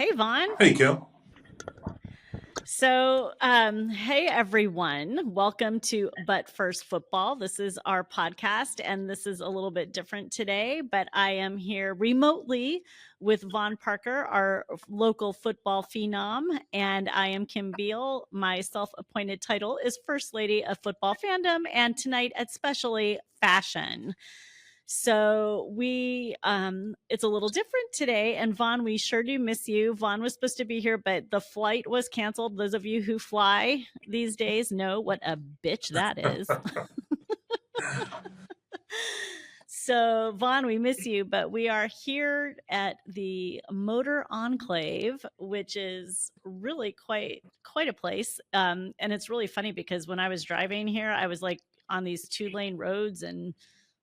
Hey, Vaughn. Hey, Kim. Hey everyone. Welcome to But First Football. This is our podcast, and this is a little bit different today, but I am here remotely with Vaughn Parker, our local football phenom, and I am Kim Beal. My self appointed title is First Lady of Football Fandom, and tonight, especially fashion. It's a little different today. And Vaughn, we sure do miss you. Vaughn was supposed to be here, but the flight was canceled. Those of you who fly these days know what a bitch that is. So, Vaughn, we miss you, but we are here at the Motor Enclave, which is really quite a place. And it's really funny because when I was driving here, I was like on these 2-lane roads, and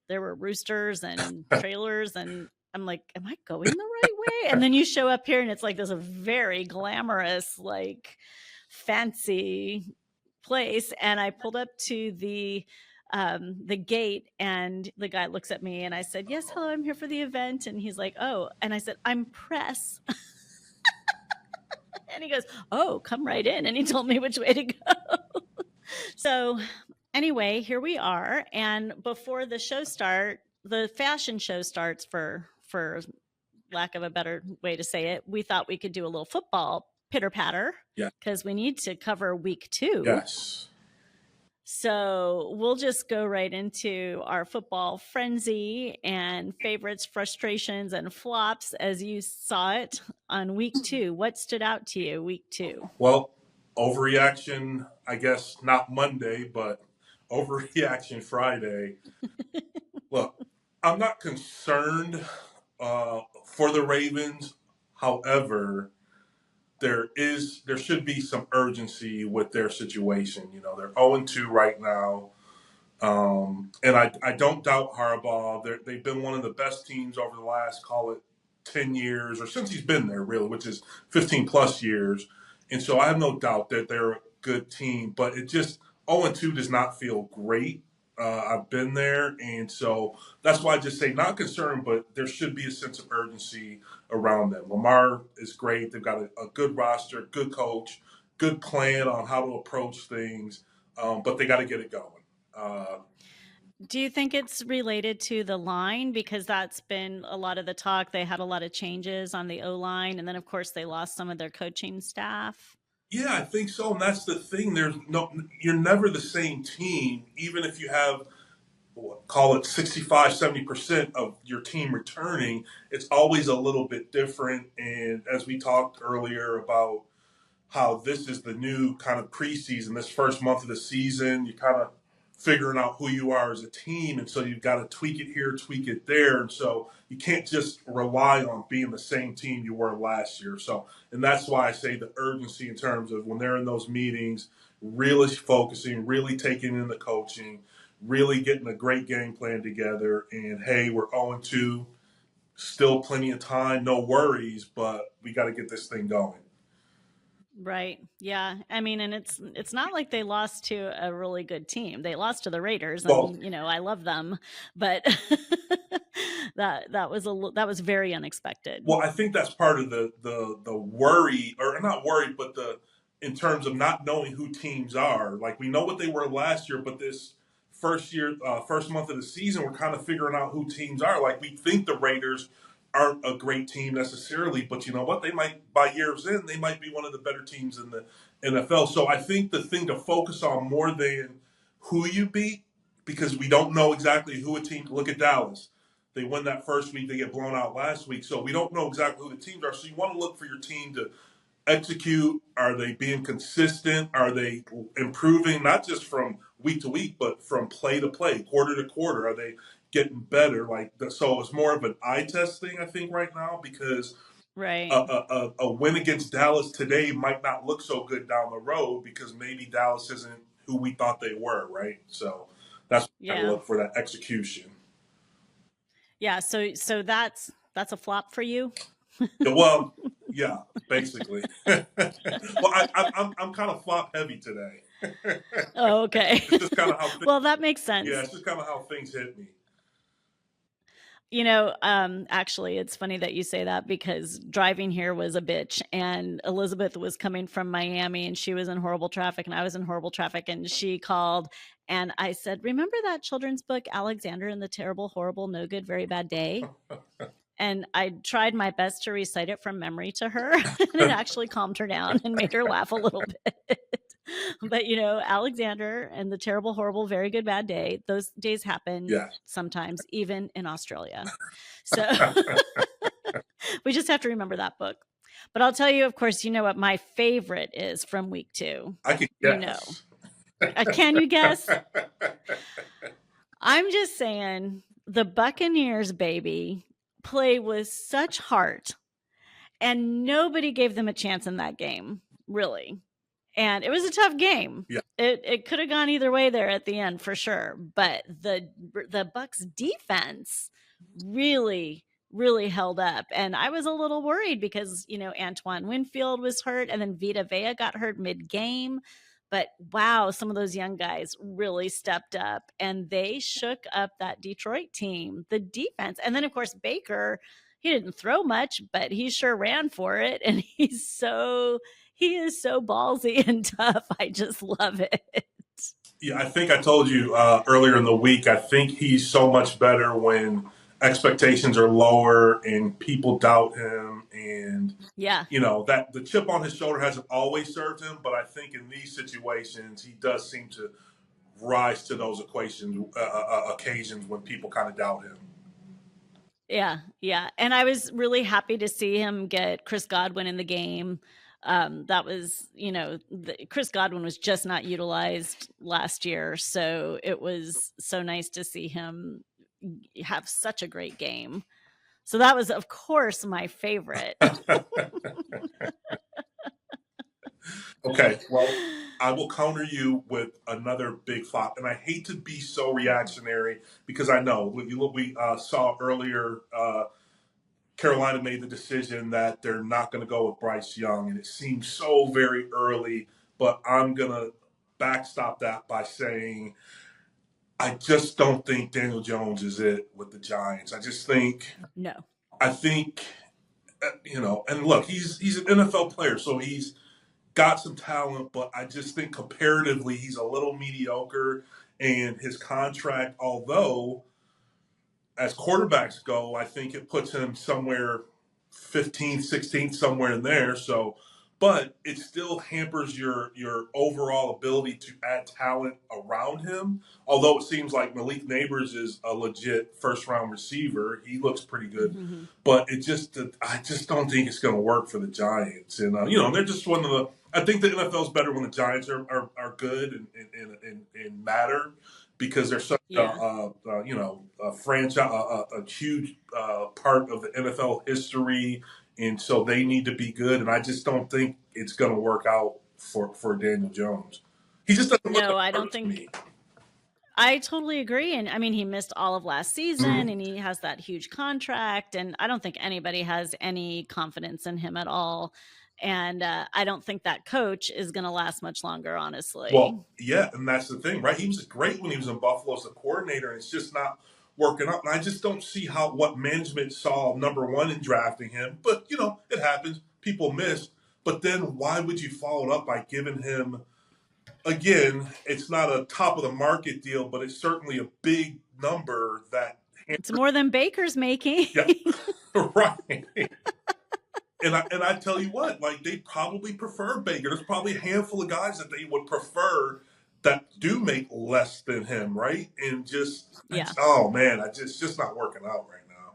there were roosters and trailers, and I'm like, am I going the right way? And then you show up here and it's like this very glamorous, like fancy place. And I pulled up to the gate, and the guy looks at me, and I said, yes, hello, I'm here for the event. And he's like, oh, and I said, I'm press. And he goes, oh, come right in. And he told me which way to go. So anyway, here we are. And before the fashion show starts, for lack of a better way to say it, we thought we could do a little football pitter patter. Yeah. Because we need to cover week 2. Yes. So we'll just go right into our football frenzy and favorites, frustrations, and flops as you saw it on week 2. What stood out to you week 2? Well, overreaction, I guess, not Monday, but overreaction Friday. Look, I'm not concerned for the Ravens. However, there should be some urgency with their situation. You know, they're 0-2 right now. And I don't doubt Harbaugh. They've been one of the best teams over the last, call it, 10 years, or since he's been there, really, which is 15 plus years. And so I have no doubt that they're a good team, but it just 0-2 does not feel great. I've been there, and so that's why I just say not concerned, but there should be a sense of urgency around them. Lamar is great. They've got a good roster, good coach, good plan on how to approach things, but they got to get it going. Do you think it's related to the line? Because that's been a lot of the talk. They had a lot of changes on the O-line, and then, of course, they lost some of their coaching staff. Yeah, I think so, and that's the thing. You're never the same team, even if you have call it 65, 70% of your team returning. It's always a little bit different. And as we talked earlier about how this is the new kind of preseason, this first month of the season, you kind of figuring out who you are as a team. And so you've got to tweak it here, tweak it there. And so you can't just rely on being the same team you were last year. So, and that's why I say the urgency in terms of when they're in those meetings, really focusing, really taking in the coaching, really getting a great game plan together. And hey, we're 0-2, still plenty of time, no worries, but we got to get this thing going. Right. Yeah. I mean, and it's not like they lost to a really good team. They lost to the Raiders, and Well, I love them, but that was very unexpected. Well, I think that's part of the worry, or not worry, but the in terms of not knowing who teams are. Like we know what they were last year, but this first month of the season, we're kind of figuring out who teams are. Like we think the Raiders aren't a great team necessarily, but you know what? They might, by years in, they might be one of the better teams in the NFL. So I think the thing to focus on more than who you beat, because we don't know exactly who a team. Look at Dallas. They win that first week, they get blown out last week. So we don't know exactly who the teams are. So you want to look for your team to execute. Are they being consistent? Are they improving, not just from week to week, but from play to play, quarter to quarter? Are they getting better? So it's more of an eye test thing, I think, right now, because Right. a win against Dallas today might not look so good down the road because maybe Dallas isn't who we thought they were, right? So that's why I Yeah. look for that execution. Yeah. So that's a flop for you. Well, yeah, basically. Well, I'm kind of flop heavy today. Oh, okay. It's just kind of how Well, that makes yeah, sense. it's just kind of how things hit me. Actually, it's funny that you say that because driving here was a bitch, and Elizabeth was coming from Miami and she was in horrible traffic and I was in horrible traffic, and she called and I said, "Remember that children's book, Alexander and the Terrible, Horrible, No Good, Very Bad Day?" And I tried my best to recite it from memory to her, and it actually calmed her down and made her laugh a little bit. But Alexander and the Terrible, Horrible, Very Good, Bad Day, those days happen Yeah. sometimes, even in Australia. So we just have to remember that book. But I'll tell you, of course, you know what my favorite is from week 2. I can You know, guess. can you guess? I'm just saying the Buccaneers, baby, play with such heart, and nobody gave them a chance in that game, really. And it was a tough game. Yeah. It could have gone either way there at the end for sure. But the Bucks defense really, really held up. And I was a little worried because, Antoine Winfield was hurt and then Vita Vea got hurt mid-game. But wow, some of those young guys really stepped up and they shook up that Detroit team, the defense. And then, of course, Baker, he didn't throw much, but he sure ran for it. And he is so ballsy and tough. I just love it. Yeah, I think I told you earlier in the week, I think he's so much better when expectations are lower and people doubt him. And, Yeah. that the chip on his shoulder hasn't always served him. But I think in these situations, he does seem to rise to those occasions when people kind of doubt him. Yeah. Yeah. And I was really happy to see him get Chris Godwin in the game. That was, Chris Godwin was just not utilized last year. So it was so nice to see him have such a great game. So that was, of course, my favorite. Okay, well, I will counter you with another big flop, and I hate to be so reactionary because I know we saw earlier. Carolina made the decision that they're not going to go with Bryce Young, and it seems so very early. But I'm going to backstop that by saying I just don't think Daniel Jones is it with the Giants. I just think no. I think and look, he's an NFL player, so he's got some talent, but I just think comparatively he's a little mediocre, and his contract, although as quarterbacks go, I think it puts him somewhere 15th, 16th, somewhere in there. So, but it still hampers your overall ability to add talent around him. Although it seems like Malik Neighbors is a legit first round receiver, he looks pretty good. Mm-hmm. But I just don't think it's going to work for the Giants. And they're just one of the. I think the NFL is better when the Giants are good and matter, because they're such a franchise, a huge part of the NFL history, and so they need to be good. And I just don't think it's going to work out for Daniel Jones. He just doesn't. No, I don't think. Me. I totally agree. And I mean, he missed all of last season and he has that huge contract. And I don't think anybody has any confidence in him at all. And I don't think that coach is going to last much longer, honestly. Well, yeah, and that's the thing, right? He was great when he was in Buffalo as a coordinator, and it's just not working out. And I just don't see what management saw, number one, in drafting him. But, it happens. People miss. But then why would you follow it up by giving him, again, it's not a top-of-the-market deal, but it's certainly a big number that... It's more than Baker's making. Yeah, right. And I tell you what, like, they probably prefer Baker. There's probably a handful of guys that they would prefer that do make less than him, right? And just, oh man, it's just not working out right now.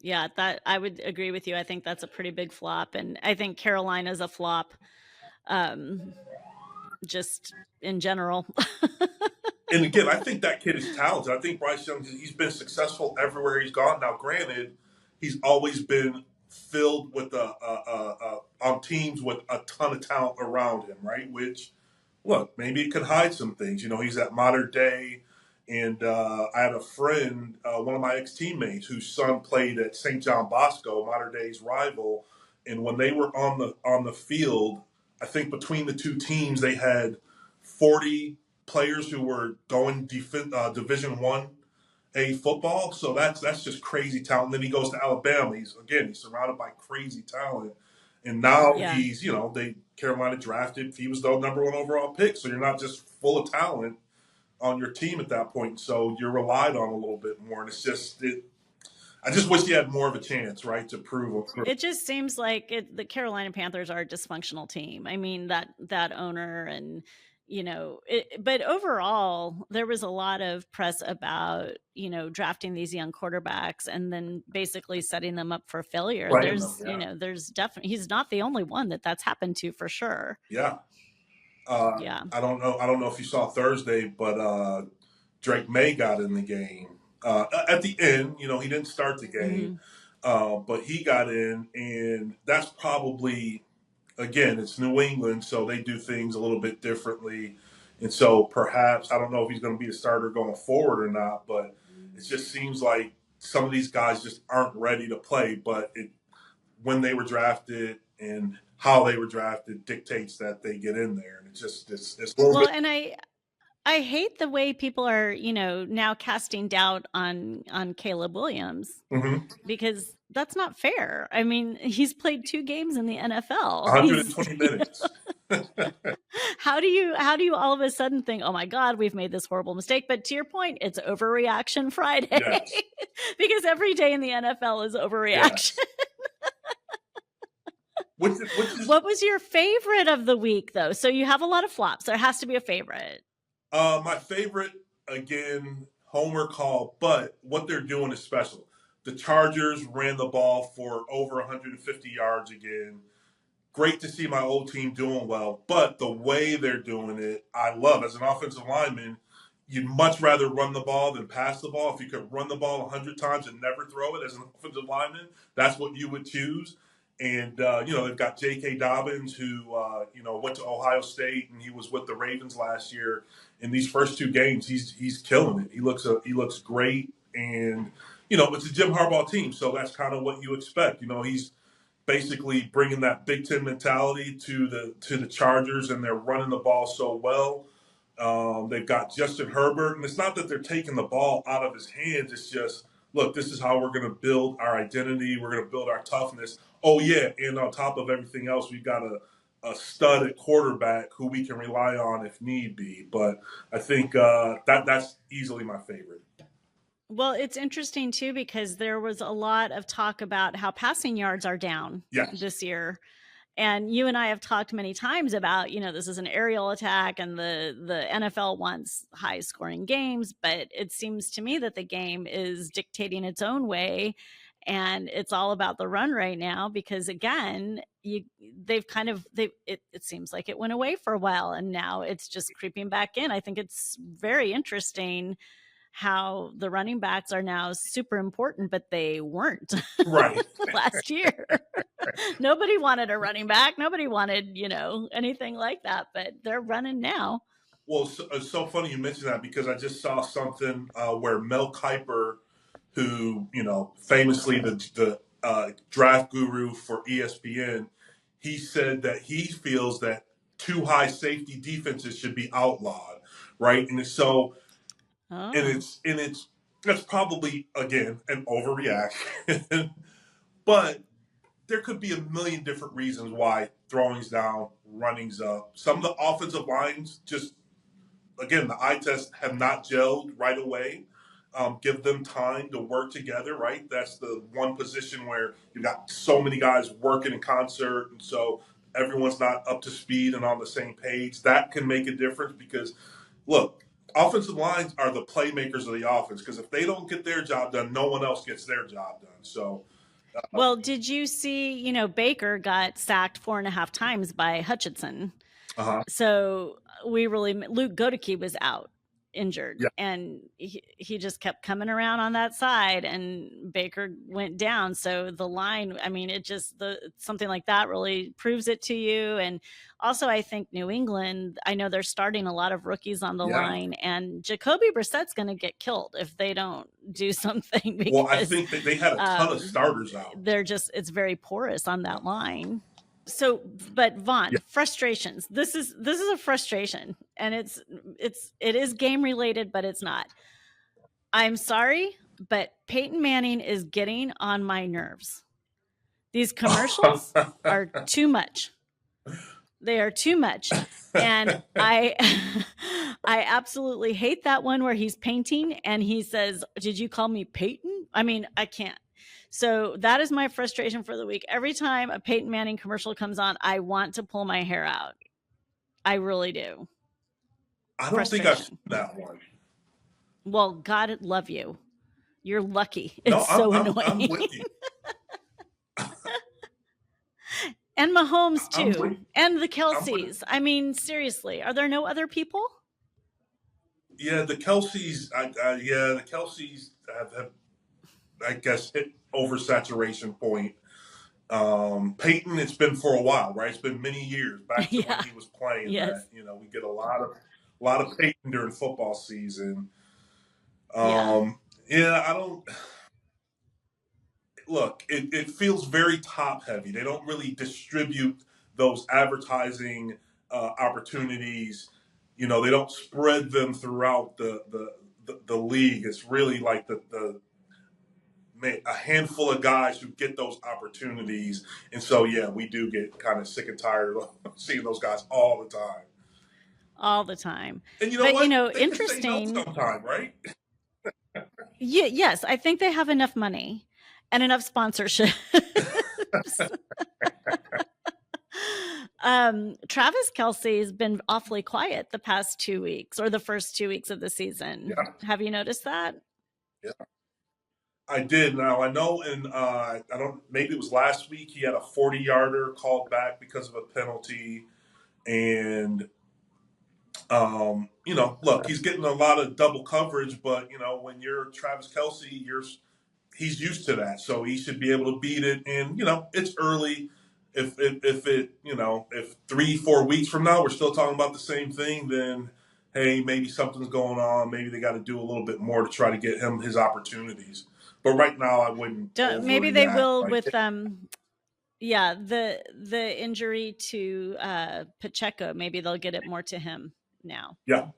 Yeah, that I would agree with you. I think that's a pretty big flop, and I think Carolina's a flop, just in general. And again, I think that kid is talented. I think Bryce Young, he's been successful everywhere he's gone. Now, granted, he's always been filled with on teams with a ton of talent around him, right? Which, look, maybe it could hide some things. He's at Modern Day, and I had a friend, one of my ex-teammates, whose son played at St. John Bosco, Modern Day's rival, and when they were on the field, I think between the two teams they had 40 players who were going Division I, A football. So that's just crazy talent. Then he goes to Alabama. He's surrounded by crazy talent. And now Yeah. he's, they Carolina drafted. He was the number one overall pick. So you're not just full of talent on your team at that point. So you're relied on a little bit more. And I just wish he had more of a chance, right, to prove. It just seems like the Carolina Panthers are a dysfunctional team. I mean, that owner and but overall there was a lot of press about drafting these young quarterbacks and then basically setting them up for failure. Right. There's definitely, he's not the only one that's happened to, for sure. Yeah. Yeah. I don't know if you saw Thursday, but Drake May got in the game at the end. He didn't start the game, but he got in, and that's probably, again, it's New England, so they do things a little bit differently. And so perhaps, I don't know if he's going to be the starter going forward or not, but it just seems like some of these guys just aren't ready to play. But when they were drafted and how they were drafted dictates that they get in there. And it's a little Well, bit. and I hate the way people are, now casting doubt on Caleb Williams, because that's not fair. I mean, he's played 2 games in the NFL. 120 minutes. How do you all of a sudden think, oh my God, we've made this horrible mistake? But to your point, it's overreaction Friday. Yes. Because every day in the NFL is overreaction. Yes. What was your favorite of the week, though? So you have a lot of flops. There has to be a favorite. My favorite, again, homer call, but what they're doing is special. The Chargers ran the ball for over 150 yards again. Great to see my old team doing well, but the way they're doing it, I love. As an offensive lineman, you'd much rather run the ball than pass the ball. If you could run the ball 100 times and never throw it as an offensive lineman, that's what you would choose. And, they've got J.K. Dobbins, who, went to Ohio State, and he was with the Ravens last year. In these first 2 games, he's killing it. He looks great. And, it's a Jim Harbaugh team, so that's kind of what you expect. He's basically bringing that Big Ten mentality to the Chargers, and they're running the ball so well. They've got Justin Herbert, and it's not that they're taking the ball out of his hands. It's just, look, this is how we're going to build our identity. We're going to build our toughness. Oh, yeah, and on top of everything else, we've got a stud at quarterback who we can rely on if need be. But I think that's easily my favorite. Well, it's interesting, too, because there was a lot of talk about how passing yards are down this year. And you and I have talked many times about, this is an aerial attack and the NFL wants high scoring games. But it seems to me that the game is dictating its own way. And it's all about the run right now, because, again, it seems like it went away for a while and now it's just creeping back in. I think it's very interesting how the running backs are now super important, but they weren't right last year. Nobody wanted a running back. Nobody wanted, anything like that, but they're running now. Well, it's so funny you mentioned that, because I just saw something where Mel Kiper, who, famously the draft guru for ESPN, he said that he feels that 2 high safety defenses should be outlawed, right? And so, and that's probably, again, an overreaction, but there could be a million different reasons why throwing's down, running's up. Some of the offensive lines just, again, the eye tests have not gelled right away. Give them time to work together, right? That's the one position where you've got so many guys working in concert, and so everyone's not up to speed and on the same page. That can make a difference, because, look, offensive lines are the playmakers of the offense, because if they don't get their job done, no one else gets their job done. So, well, did you see, Baker got sacked 4.5 times by Hutchinson. So Luke Godeke was out, injured, and he just kept coming around on that side, and Baker went down. So the line, I mean, something like that really proves it to you. And also, I think New England, I know they're starting a lot of rookies on the line, and Jacoby Brissett's going to get killed if they don't do something. Because, well, I think that they had a ton of starters out. It's very porous on that line. So, but Vaughn, frustrations. This is a frustration, and it is game related, but it's not. I'm sorry, but Peyton Manning is getting on my nerves. These commercials are too much. They are too much. And I I absolutely hate that one where he's painting and he says, "Did you call me Peyton?" I mean, I can't. So that is my frustration for the week. Every time a Peyton Manning commercial comes on, I want to pull my hair out. I really do. I don't think I've seen Frustration. that one. Well, God love you. You're lucky. No, It's so I'm annoying. with you. And Mahomes I'm with too. And the I'm with Kelseys. I mean, seriously, are there no other people? Yeah, the Kelseys. Yeah, the Kelseys have I guess hit oversaturation point. Peyton, it's been for a while, right? It's been many years back to when Yeah. he was playing. Yes. That we get a lot of Peyton during football season. Yeah. Yeah, I don't look. It feels very top heavy. They don't really distribute those advertising opportunities. They don't spread them throughout the league. It's really like the a handful of guys who get those opportunities. And so, yeah, we do get kind of sick and tired of seeing those guys all the time. All the time. And you know But, what? They can say no interesting. sometime, right? Yes, I think they have enough money and enough sponsorship. Travis Kelsey has been awfully quiet the past 2 weeks or the first 2 weeks of the season. Yeah, Have you noticed that? yeah. I did. Now I know, and I don't. Maybe it was last week. He had a 40-yarder called back because of a penalty, and look, he's getting a lot of double coverage. But when you're Travis Kelsey, he's used to that, so he should be able to beat it. And it's early. If 3-4 weeks from now we're still talking about the same thing, then hey, maybe something's going on. Maybe they got to do a little bit more to try to get him his opportunities. But right now, I wouldn't Maybe they overreact. will Like, with yeah, the injury to Pacheco. Maybe they'll get it more to him now. yeah,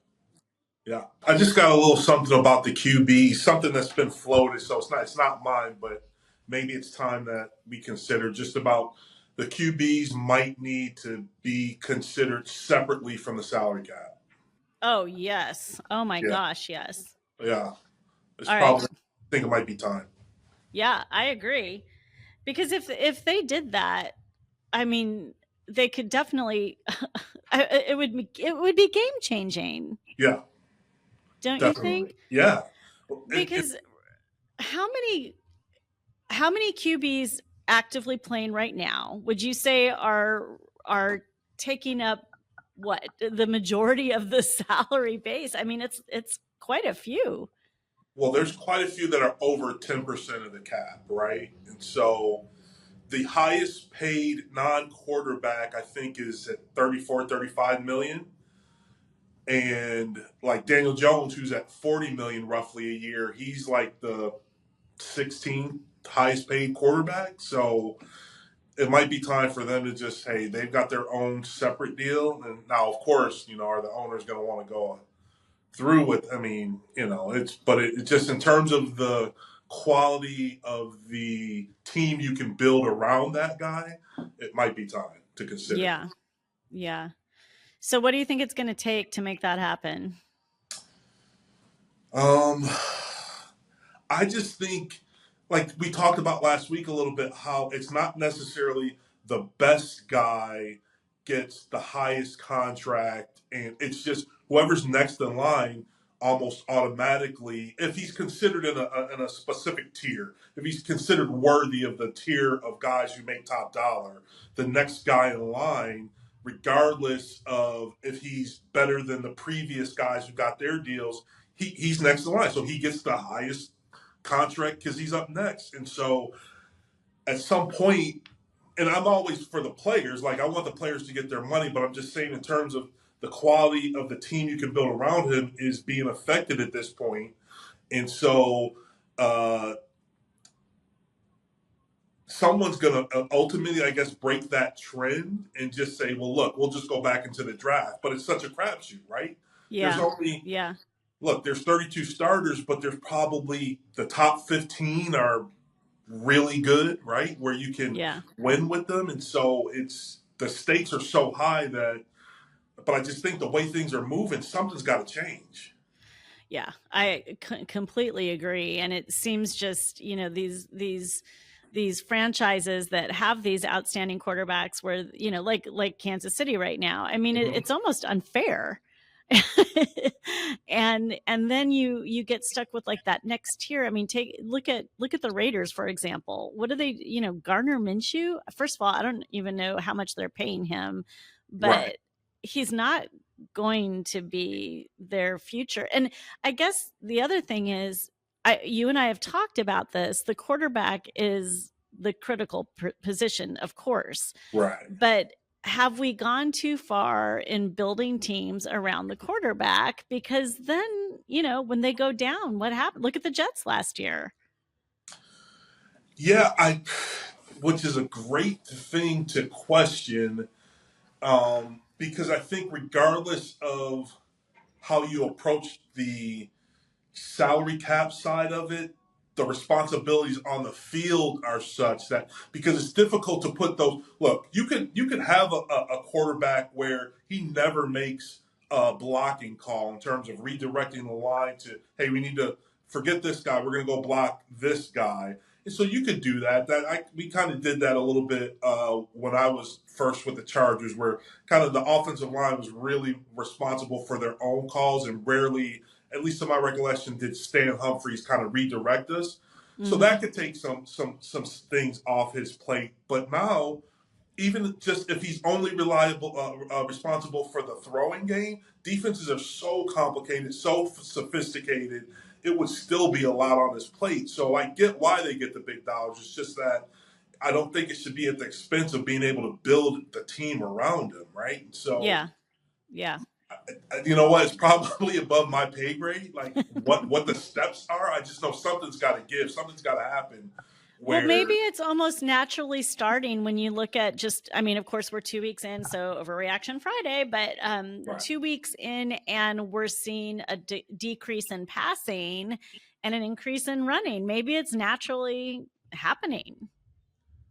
yeah. I just got a little something about the QB, something that's been floated. So it's not mine, but maybe it's time that we consider just about the QBs might need to be considered separately from the salary cap. Oh, yes. Oh my Yeah, gosh, yes. yeah. It's All right. probably. I think it might be time. Yeah, I agree. Because if they did that, I mean, they could definitely it would be game changing, Yeah, don't you definitely. think? Yeah. Because how many QBs actively playing right now would you say are taking up what the majority of the salary base? I mean, it's quite a few. Well, there's quite a few that are over 10% of the cap, right? And so the highest paid non-quarterback, I think, is at 34, 35 million. And like Daniel Jones, who's at 40 million roughly a year, he's like the 16th highest paid quarterback. So it might be time for them to just, hey, they've got their own separate deal. And now, of course, are the owners going to want to go through with? I mean, it just in terms of the quality of the team you can build around that guy, it might be time to consider. Yeah. Yeah. So what do you think it's going to take to make that happen? Um, I just think, like we talked about last week a little bit, how it's not necessarily the best guy gets the highest contract, and it's just whoever's next in line almost automatically, if he's considered in a specific tier, if he's considered worthy of the tier of guys who make top dollar, the next guy in line, regardless of if he's better than the previous guys who got their deals, he's next in line, so he gets the highest contract because he's up next. And so at some point, and I'm always for the players, like I want the players to get their money, but I'm just saying in terms of the quality of the team you can build around him is being affected at this point. And so someone's going to ultimately, I guess, break that trend and just say, well, look, we'll just go back into the draft. But it's such a crapshoot, right? There's Yeah. only Yeah. look, there's 32 starters, but there's probably the top 15 are really good, right? Where you can Yeah. win with them. And so it's the stakes are so high that, but I just think the way things are moving, something's got to change. Yeah, I completely agree. And it seems just, these franchises that have these outstanding quarterbacks where, like Kansas City right now. I mean, Mm-hmm. it's almost unfair. And then you get stuck with like that next tier. I mean, look at the Raiders, for example. What do they, Gardner Minshew? First of all, I don't even know how much they're paying him, Right. but he's not going to be their future. And I guess the other thing is, you and I have talked about this. The quarterback is the critical position, of course, Right. but have we gone too far in building teams around the quarterback? Because then, when they go down, what happened? Look at the Jets last year. Yeah, which is a great thing to question, because I think regardless of how you approach the salary cap side of it, the responsibilities on the field are such that because it's difficult to put those. Look, you could have a quarterback where he never makes a blocking call in terms of redirecting the line to, hey, we need to forget this guy. We're going to go block this guy. And so you could do that. We kind of did that a little bit when I was first with the Chargers, where kind of the offensive line was really responsible for their own calls and rarely, at least to my recollection, did Stan Humphries kind of redirect us. So Mm-hmm. that could take some things off his plate. But now, even just if he's only responsible for the throwing game, defenses are so complicated, so sophisticated. It would still be a lot on his plate. So I get why they get the big dollars. It's just that I don't think it should be at the expense of being able to build the team around him, right? So Yeah. Yeah. you know what? It's probably above my pay grade. Like what the steps are. I just know something's got to give. Something's got to happen. Well, maybe Where it's almost naturally starting when you look at I mean, of course, we're 2 weeks in, so overreaction Friday, but right. 2 weeks in, and we're seeing a decrease in passing and an increase in running. Maybe it's naturally happening, you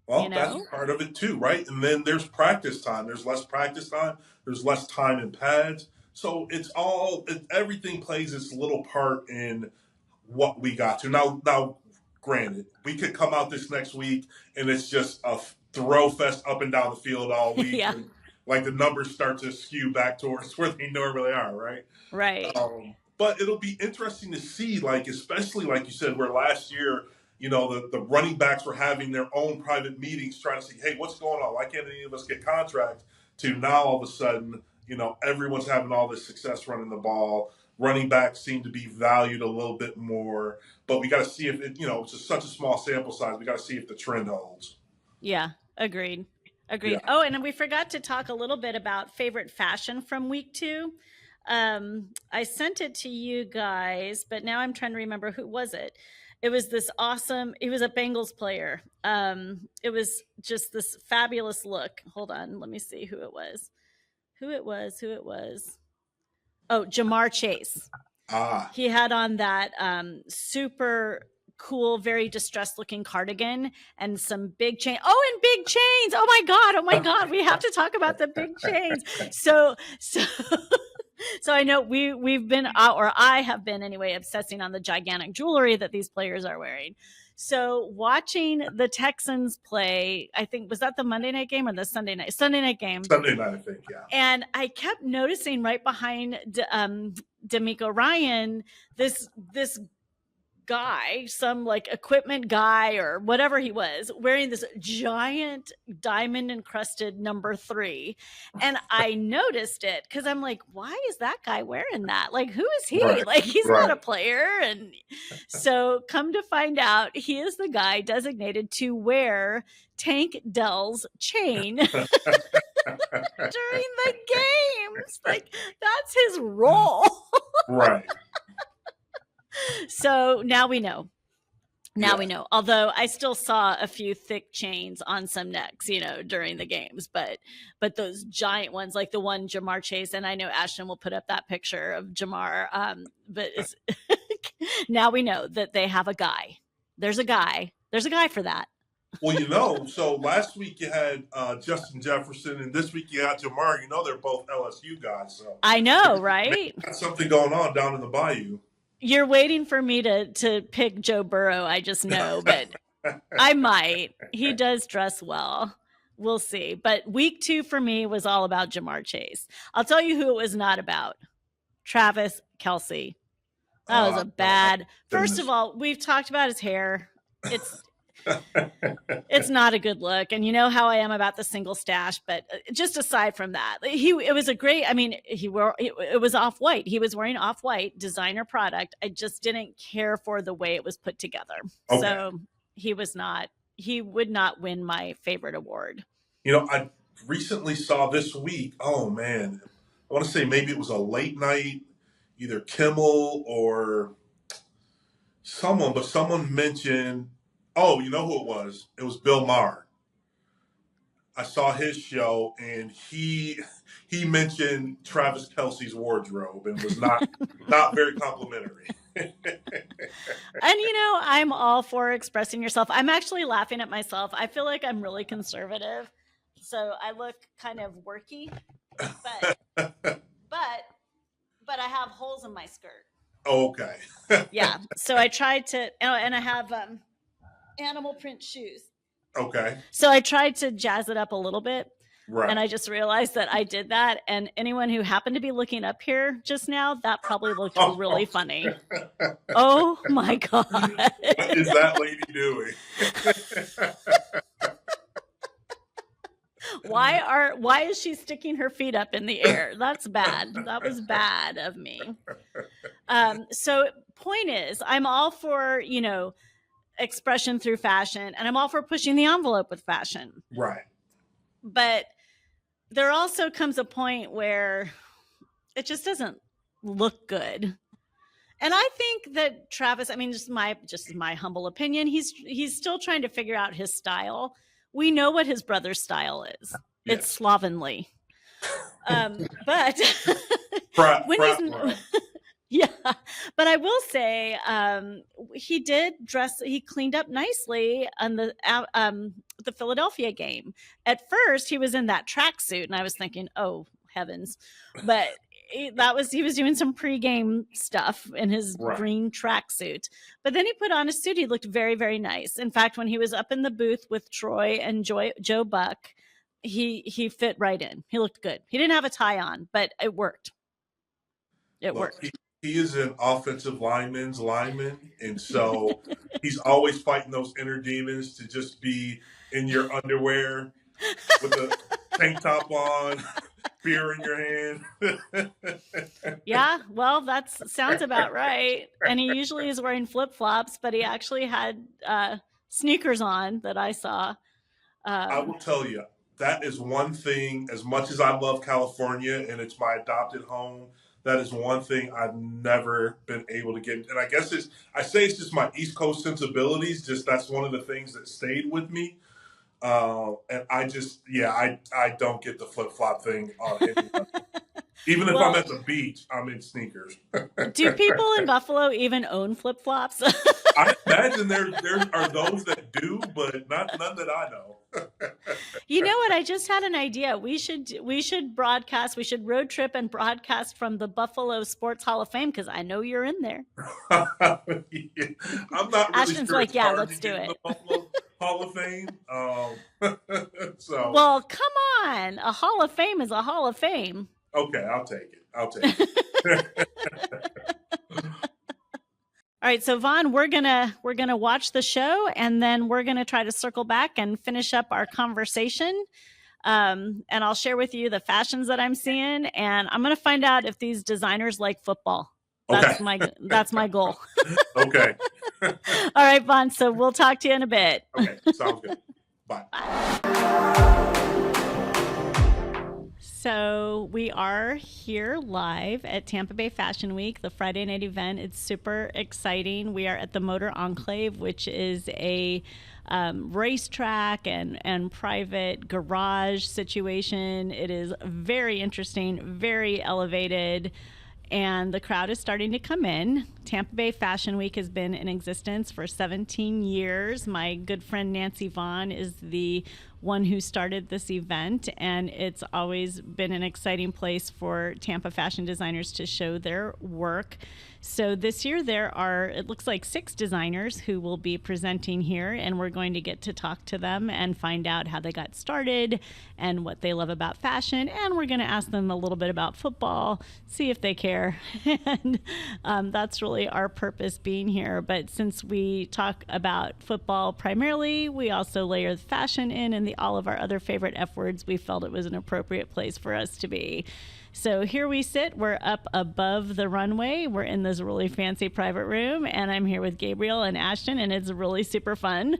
Well, that's know? part of it too, right? And then there's practice time. There's less practice time. There's less time in pads. So everything plays its little part in what we got to. Now, granted, we could come out this next week and it's just a throw fest up and down the field all week, Yeah, and like the numbers start to skew back towards where they normally are, right? right. But it'll be interesting to see, like, especially like you said, where last year, the running backs were having their own private meetings trying to see, hey, what's going on? Why can't any of us get contracts? To now all of a sudden, everyone's having all this success running the ball. Running backs seem to be valued a little bit more, but we got to see if it's just such a small sample size. We got to see if the trend holds. Yeah, agreed. Agreed. Yeah. Oh, and then we forgot to talk a little bit about favorite fashion from week 2. I sent it to you guys, but now I'm trying to remember who was it. It was this awesome. He was a Bengals player. It was just this fabulous look. Hold on, let me see who it was. Who it was? Who it was? Oh, Jamar Chase. Ah. He had on that super cool, very distressed looking cardigan and some big chain. Oh, and big chains. Oh my God. Oh my God. We have to talk about the big chains. So so I know we've been, or I have been anyway, obsessing on the gigantic jewelry that these players are wearing. So watching the Texans play, I think, was that the Monday night game or the Sunday night game? Sunday night, I think. Yeah. And I kept noticing right behind D'Amico Ryan, this guy, some like equipment guy or whatever he was, wearing this giant diamond encrusted number 3. And I noticed it because I'm like, why is that guy wearing that? Like, who is he? Right. Like, he's Right. not a player. And so come to find out, he is the guy designated to wear Tank Dell's chain during the games. Like, that's his role. Right. So now we know. Now we know. Although I still saw a few thick chains on some necks, during the games, but those giant ones, like the one Jamar Chase, and I know Ashton will put up that picture of Jamar. But it's now we know that they have a guy. There's a guy. There's a guy for that. Well, so last week you had Justin Jefferson, and this week you had Jamar. They're both LSU guys. So I know, right? That's something going on down in the bayou. You're waiting for me to pick Joe Burrow. I just know, but I might. He does dress well. We'll see. But week 2 for me was all about Jamar Chase. I'll tell you who it was not about. Travis Kelce. That was a bad. First of all, we've talked about his hair. It's not a good look, and you know how I am about the single stash. But just aside from that, it was a great. I mean, it was off-white. He was wearing off-white designer product. I just didn't care for the way it was put together. Okay. So he would not win my favorite award. I recently saw this week. Oh man, I want to say maybe it was a late night, either Kimmel or someone mentioned. Oh, you know who it was? It was Bill Maher. I saw his show, and he mentioned Travis Kelce's wardrobe and was not very complimentary. And I'm all for expressing yourself. I'm actually laughing at myself. I feel like I'm really conservative, so I look kind of worky, but I have holes in my skirt. Okay. Yeah. So I tried to, and I have animal print shoes. Okay. So I tried to jazz it up a little bit. Right. And I just realized that I did that. And anyone who happened to be looking up here just now, that probably looked really funny. Oh my God. What is that lady doing? Why is she sticking her feet up in the air? That's bad. That was bad of me. So point is, I'm all for, expression through fashion, and I'm all for pushing the envelope with fashion. Right. But there also comes a point where it just doesn't look good. And I think that Travis, I mean, just my humble opinion, he's still trying to figure out his style. We know what his brother's style is. Yes. It's slovenly. But yeah, but I will say he did dress. He cleaned up nicely on the Philadelphia game. At first, he was in that tracksuit, and I was thinking, "Oh heavens!" But he was doing some pregame stuff in his green tracksuit. But then he put on a suit. He looked very, very nice. In fact, when he was up in the booth with Troy and Joe Buck, he fit right in. He looked good. He didn't have a tie on, but it worked. It worked. He is an offensive lineman, and so he's always fighting those inner demons to just be in your underwear with a tank top on, beer in your hand. Yeah, well, that sounds about right. And he usually is wearing flip-flops, but he actually had sneakers on that I saw. I will tell you, that is one thing, as much as I love California and it's my adopted home, that is one thing I've never been able to get. And I guess it's just my East Coast sensibilities. Just that's one of the things that stayed with me. And I just, I don't get the flip-flop thing on anyone. Even if I'm at the beach, I'm in sneakers. Do people in Buffalo even own flip-flops? I imagine there are those that do, but none that I know. You know what? I just had an idea. We should broadcast. We should road trip and broadcast from the Buffalo Sports Hall of Fame, because I know you're in there. I'm not really Ashton's sure. Like, yeah, let's do it. The Buffalo Hall of Fame. Well, come on. A Hall of Fame is a Hall of Fame. Okay, I'll take it. All right, so Vaughn, we're gonna watch the show, and then we're gonna try to circle back and finish up our conversation. And I'll share with you the fashions that I'm seeing, and I'm gonna find out if these designers like football. That's my goal. Okay. All right, Vaughn. So we'll talk to you in a bit. Okay, sounds good. Bye. So So we are here live at Tampa Bay Fashion Week, the Friday night event. It's super exciting. We are at the Motor Enclave, which is a racetrack and private garage situation. It is very interesting, very elevated, and the crowd is starting to come in. Tampa Bay Fashion Week has been in existence for 17 years. My good friend Nancy Vaughn is the one who started this event, and it's always been an exciting place for Tampa fashion designers to show their work. So this year there are, it looks like 6 designers who will be presenting here, and we're going to get to talk to them and find out how they got started and what they love about fashion, and we're going to ask them a little bit about football, see if they care. And that's really our purpose being here. But since we talk about football primarily, we also layer the fashion in and all of our other favorite F words. We felt it was an appropriate place for us to be. So here we sit. We're up above the runway. We're in this really fancy private room, and I'm here with Gabriel and Ashton, and it's really super fun.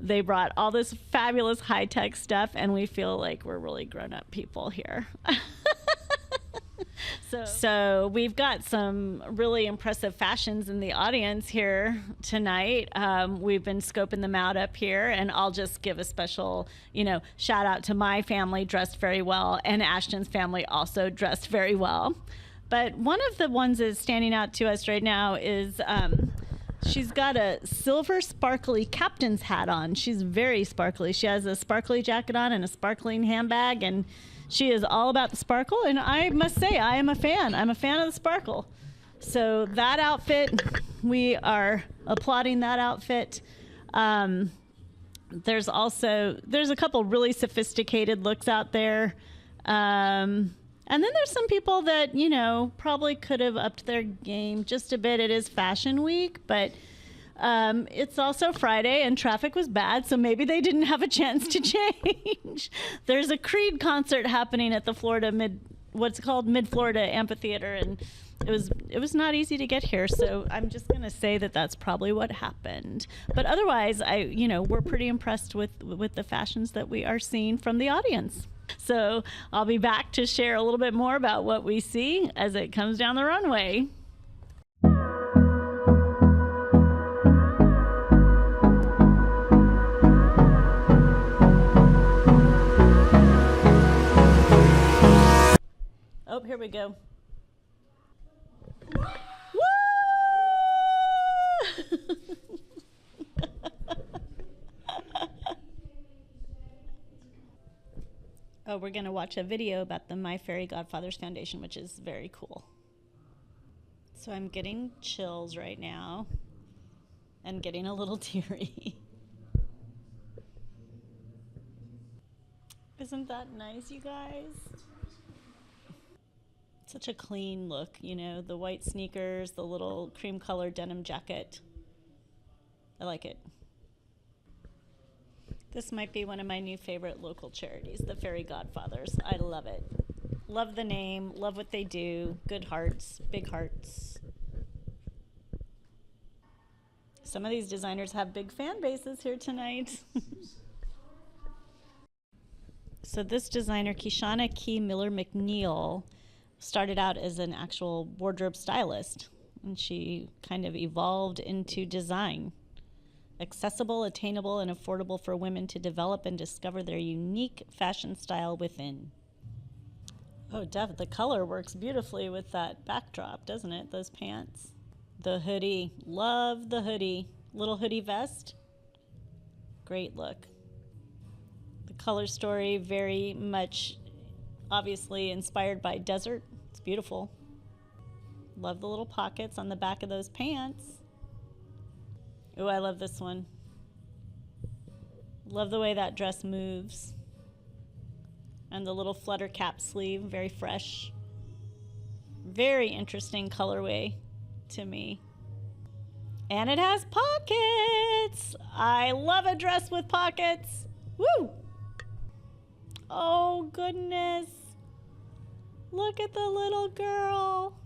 They brought all this fabulous high-tech stuff, and we feel like we're really grown-up people here. So we've got some really impressive fashions in the audience here tonight. We've been scoping them out up here, and I'll just give a special, shout out to my family, dressed very well, and Ashton's family also dressed very well. But one of the ones that's standing out to us right now is she's got a silver sparkly captain's hat on. She's very sparkly. She has a sparkly jacket on and a sparkling handbag, and she is all about the sparkle, and I must say, I am a fan. I'm a fan of the sparkle. So that outfit, we are applauding that outfit. There's a couple really sophisticated looks out there. And then there's some people that, probably could have upped their game just a bit. It is Fashion Week, but it's also Friday and traffic was bad, so maybe they didn't have a chance to change. There's a Creed concert happening at the Mid-Florida Amphitheater, and it was not easy to get here, so I'm just going to say that that's probably what happened. But otherwise, we're pretty impressed with the fashions that we are seeing from the audience. So I'll be back to share a little bit more about what we see as it comes down the runway. Oh, here we go. Woo! Oh, we're going to watch a video about the My Fairy Godfathers Foundation, which is very cool. So I'm getting chills right now and getting a little teary. Isn't that nice, you guys? Such a clean look, the white sneakers, the little cream colored denim jacket. I like it. This might be one of my new favorite local charities, the Fairy Godfathers. I love it. Love the name, love what they do. Good hearts, big hearts. Some of these designers have big fan bases here tonight. So this designer, Kishana Key Miller McNeil, started out as an actual wardrobe stylist, and she kind of evolved into design. Accessible, attainable, and affordable for women to develop and discover their unique fashion style within. Oh, the color works beautifully with that backdrop, doesn't it? Those pants. The hoodie. Love the hoodie. Little hoodie vest. Great look. The color story, very much obviously inspired by desert. It's beautiful. Love the little pockets on the back of those pants. Oh, I love this one. Love the way that dress moves. And the little flutter cap sleeve, very fresh. Very interesting colorway to me. And it has pockets. I love a dress with pockets. Woo! Oh, goodness. Look at the little girl.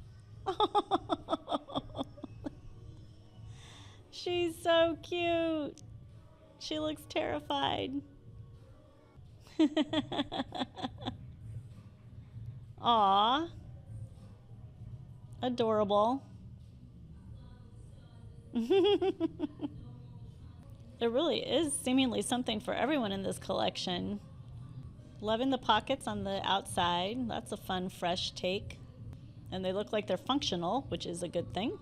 She's so cute. She looks terrified. Aw. Adorable. There really is seemingly something for everyone in this collection. Loving the pockets on the outside. That's a fun, fresh take. And they look like they're functional, which is a good thing.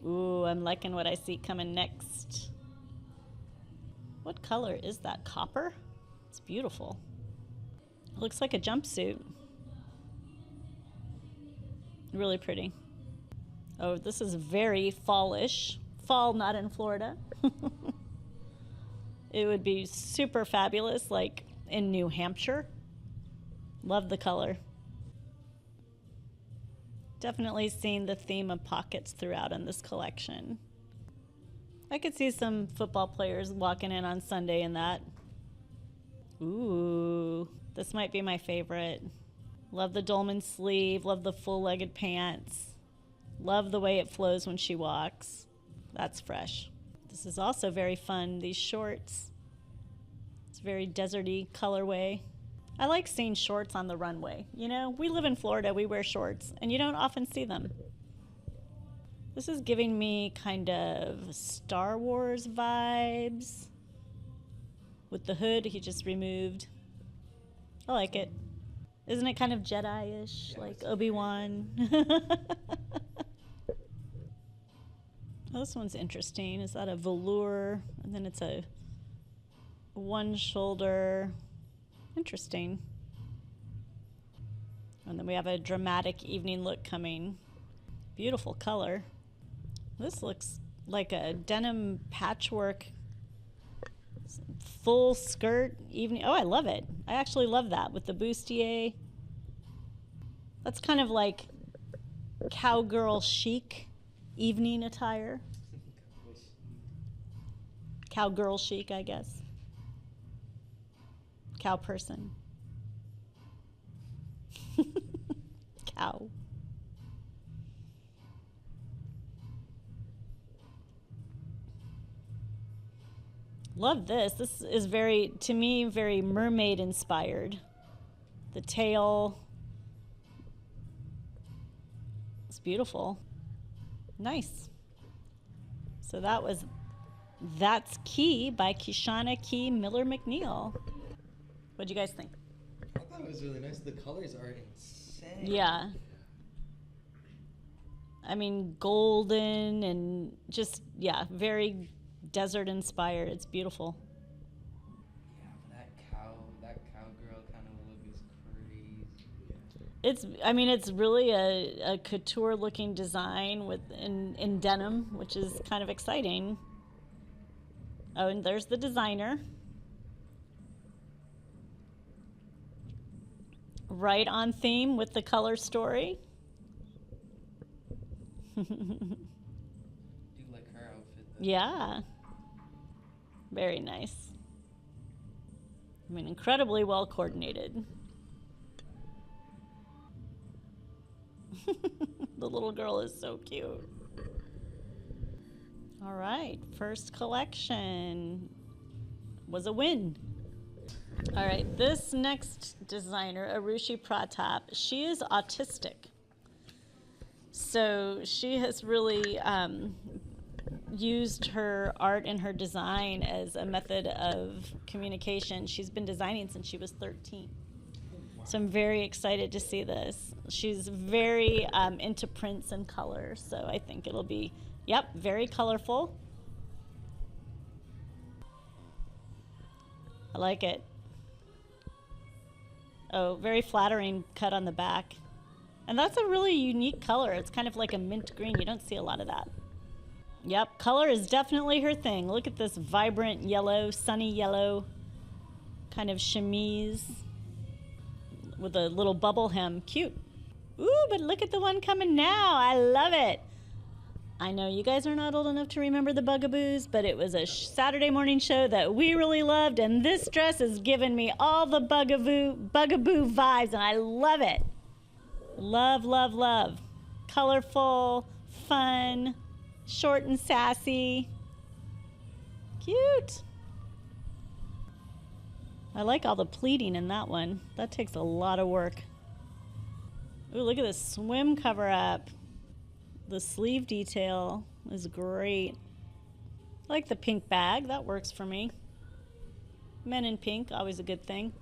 Ooh, I'm liking what I see coming next. What color is that? Copper? It's beautiful. It looks like a jumpsuit. Really pretty. Oh, this is very fallish. Fall, not in Florida. It would be super fabulous, like in New Hampshire. Love the color. Definitely seeing the theme of pockets throughout in this collection. I could see some football players walking in on Sunday in that. Ooh, this might be my favorite. Love the dolman sleeve, love the full-legged pants. Love the way it flows when she walks. That's fresh. This is also very fun, these shorts. It's very deserty colorway. I like seeing shorts on the runway. You know, we live in Florida, we wear shorts, and you don't often see them. This is giving me kind of Star Wars vibes. With the hood he just removed. I like it. Isn't it kind of Jedi-ish, yeah, like Obi-Wan? Oh, this one's interesting. Is that a velour? And then it's a one shoulder. Interesting. And then we have a dramatic evening look coming. Beautiful color. This looks like a denim patchwork full skirt evening. Oh, I love it. I actually love that with the bustier. That's kind of like cowgirl chic evening attire. Cowgirl chic, I guess. Cow person. Cow. Love this. This is very, to me, very mermaid inspired. The tail. It's beautiful. Nice. So that was That's Key by Kishana Key Miller McNeil. What'd you guys think? I thought it was really nice. The colors are insane. Yeah. I mean, golden and just, yeah, very desert inspired. It's beautiful. Yeah, that cowgirl kind of look is crazy. It's really a couture looking design in denim, which is kind of exciting. Oh, and there's the designer. Right on theme with the color story. Do you like her outfit though? Yeah. Very nice. I mean, incredibly well coordinated. The little girl is so cute. All right, first collection was a win. All right, this next designer, Arushi Pratap, she is autistic. So she has really used her art and her design as a method of communication. She's been designing since she was 13. So I'm very excited to see this. She's very into prints and colors, so I think it'll be, yep, very colorful. I like it. Oh, very flattering cut on the back. And that's a really unique color. It's kind of like a mint green. You don't see a lot of that. Yep, color is definitely her thing. Look at this vibrant yellow, sunny yellow kind of chemise with a little bubble hem. Cute. Ooh, but look at the one coming now. I love it. I know you guys are not old enough to remember the Bugaboos, but it was a Saturday morning show that we really loved, and this dress is giving me all the Bugaboo vibes, and I love it. Love, love, love. Colorful, fun, short and sassy. Cute. I like all the pleating in that one. That takes a lot of work. Ooh, look at this swim cover up. The sleeve detail is great. I like the pink bag. That works for me. Men in pink, always a good thing.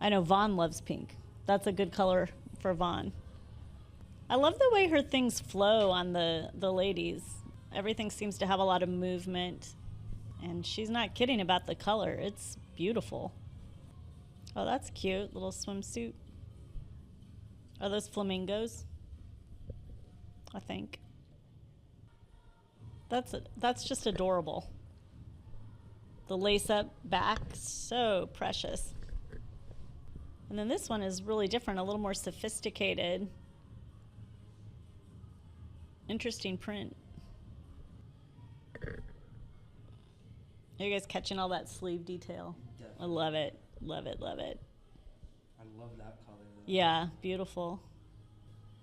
I know Vaughn loves pink. That's a good color for Vaughn. I love the way her things flow on the ladies. Everything seems to have a lot of movement. And she's not kidding about the color. It's beautiful. Oh, that's cute. Little swimsuit. Are those flamingos? I think. That's just adorable. The lace-up back, so precious. And then this one is really different, a little more sophisticated. Interesting print. Are you guys catching all that sleeve detail? Definitely. I love it. Love it, love it. I love that color. Yeah, beautiful.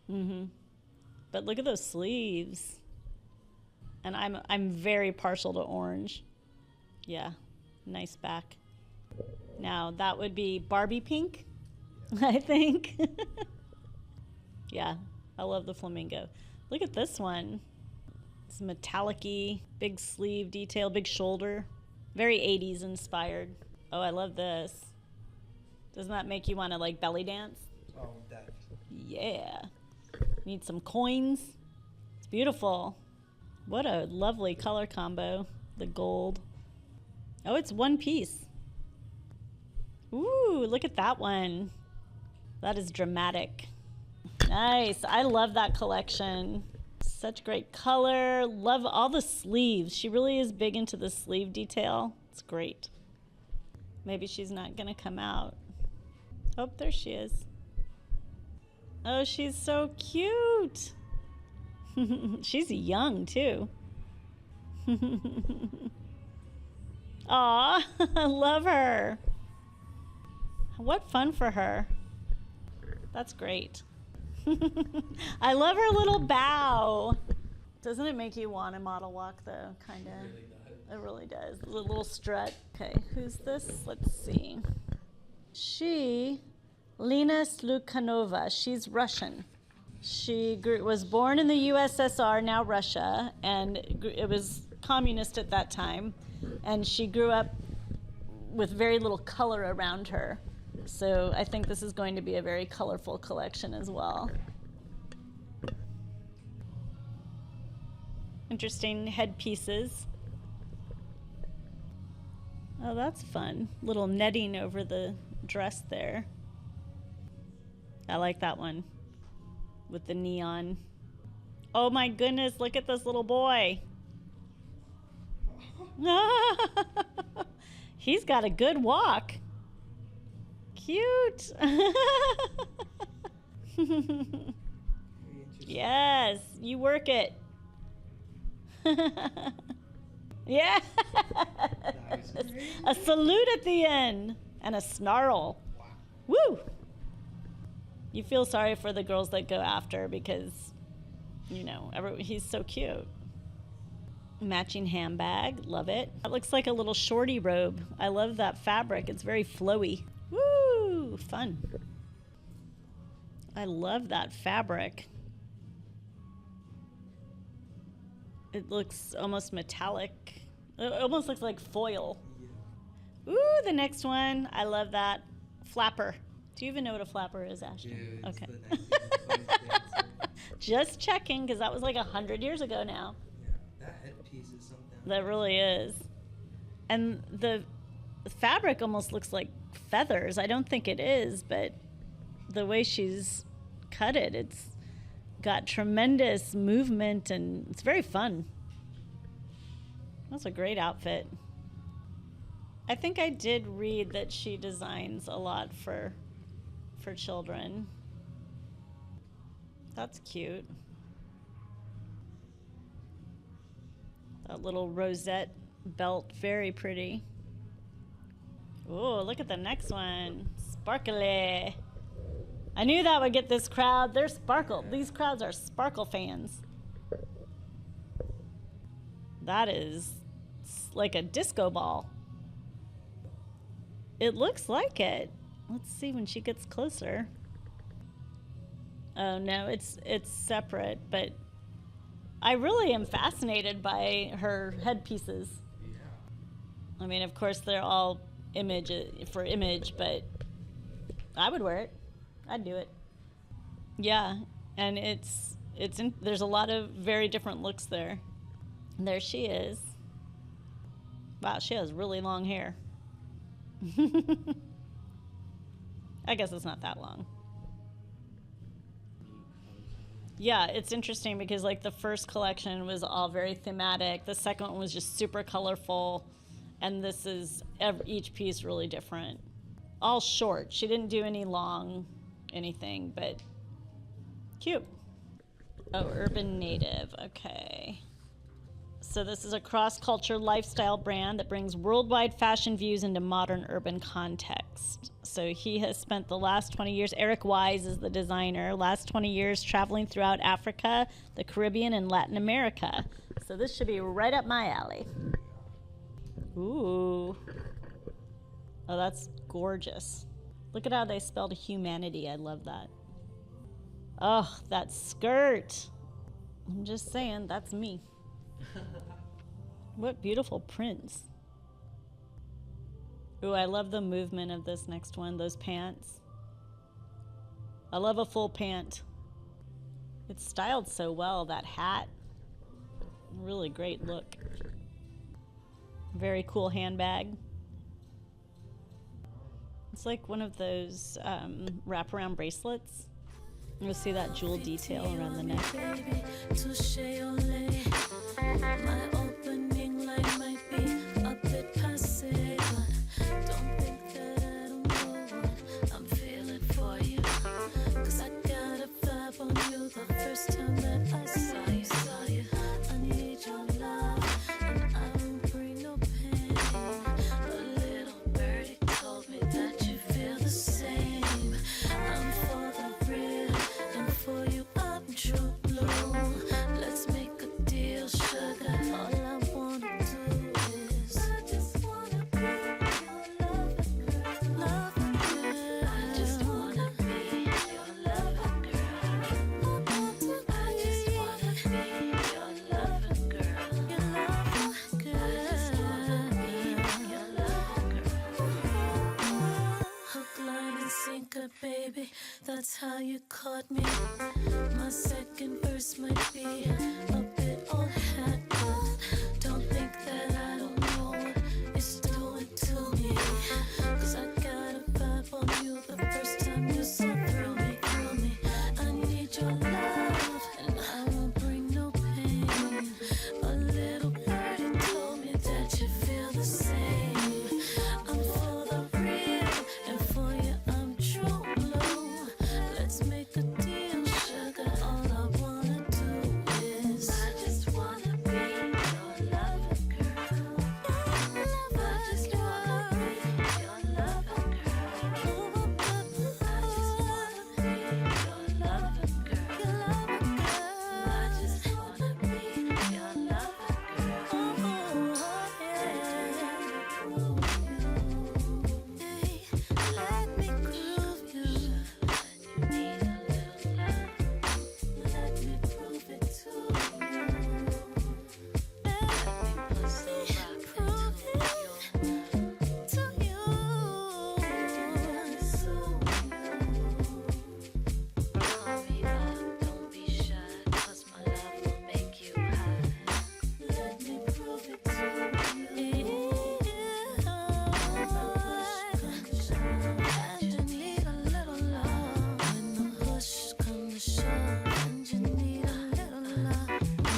But look at those sleeves. And I'm very partial to orange. Yeah, nice back. Now that would be Barbie pink, I think. Yeah, I love the flamingo. Look at this one. It's metallic-y, big sleeve detail, big shoulder. Very 80s inspired. Oh, I love this. Doesn't that make you want to like belly dance? Oh, definitely. Yeah. Need some coins. It's beautiful. What a lovely color combo. The gold. Oh, it's one piece. Ooh, look at that one. That is dramatic. Nice. I love that collection. Such great color. Love all the sleeves. She really is big into the sleeve detail. It's great. Maybe she's not going to come out. Oh, there she is. Oh, she's so cute. She's young, too. Aw, I love her. What fun for her. That's great. I love her little bow. Doesn't it make you want to model walk, though? Kind of. It really does. The little strut. Okay, who's this? Let's see. Lena Slukhanova. She's Russian. She was born in the USSR, now Russia, and it was communist at that time. And she grew up with very little color around her. So I think this is going to be a very colorful collection as well. Interesting headpieces. Oh, that's fun. Little netting over the dress there. I like that one with the neon. Oh my goodness, look at this little boy. He's got a good walk. Cute. Yes, you work it. Yeah. A salute at the end and a snarl. Woo! You feel sorry for the girls that go after because, you know, he's so cute. Matching handbag, love it. That looks like a little shorty robe. I love that fabric. It's very flowy. Woo! Fun. I love that fabric. It looks almost metallic. It almost looks like foil. Ooh, the next one. I love that. Flapper. Do you even know what a flapper is, Ashton? Dude, Okay. The Just checking, because that was like 100 years ago now. Yeah, that headpiece is something. That really is. And the fabric almost looks like feathers. I don't think it is, but the way she's cut it, it's got tremendous movement and it's very fun. That's a great outfit. I think I did read that she designs a lot for children. That's cute. That little rosette belt, very pretty. Oh, look at the next one. Sparkly. I knew that would get this crowd. They're sparkle. These crowds are sparkle fans. That is like a disco ball. It looks like it. Let's see when she gets closer. Oh no, it's separate, but I really am fascinated by her headpieces. Yeah. I mean, of course, they're all image for image, but I would wear it. I'd do it. Yeah, and there's a lot of very different looks there. And there she is. Wow, she has really long hair. I guess it's not that long. Yeah, it's interesting because like the first collection was all very thematic. The second one was just super colorful. And this is each piece really different. All short. She didn't do any long anything, but cute. Oh, urban native. Okay. So this is a cross-culture lifestyle brand that brings worldwide fashion views into modern urban context. So he has spent the last 20 years, Eric Wise is the designer, last 20 years traveling throughout Africa, the Caribbean, and Latin America. So this should be right up my alley. Ooh. Oh, that's gorgeous. Look at how they spelled humanity. I love that. Oh, that skirt. I'm just saying, that's me. What beautiful prints. Ooh, I love the movement of this next one, those pants. I love a full pant. It's styled so well, that hat. Really great look. Very cool handbag. It's like one of those wraparound bracelets. You'll see that jewel detail around the neck. My opening line might be a bit passe, but don't think that I don't know what I'm feeling for you. 'Cause I got a vibe on you the first time that I saw you. I need your love, and I won't bring no pain. A little birdie told me that you feel the same. I'm for the real, and for you I'm true blue. Let's make a deal, sugar. All I wanna do is I just wanna be your lover girl. I just wanna be your lover girl. I just wanna be your lover girl. Your lover girl. I just wanna be your lover girl. Hook, line, and sinker, baby. That's how you caught me. My second verse might be a bit old hat, but don't think that I don't know what it's doing to me. 'Cause I got a vibe on you the first time you saw through me. I need your love, and I won't bring no pain. A little birdie told me that you feel the same. I'm for the real, and for you I'm true blue. Let's make a deal, sugar. All I wanna do is I just wanna be your lover girl. I just wanna be your lover girl. I just wanna be your lover girl. I just wanna be your lover girl. Let me groove you. You need a little love. Let me prove it to you. Let me put some rock into you. Call me up, don't be shy, 'cause my love will make you high. Let me prove it to you. And you need a little love when the push comes to shove. And you need a little love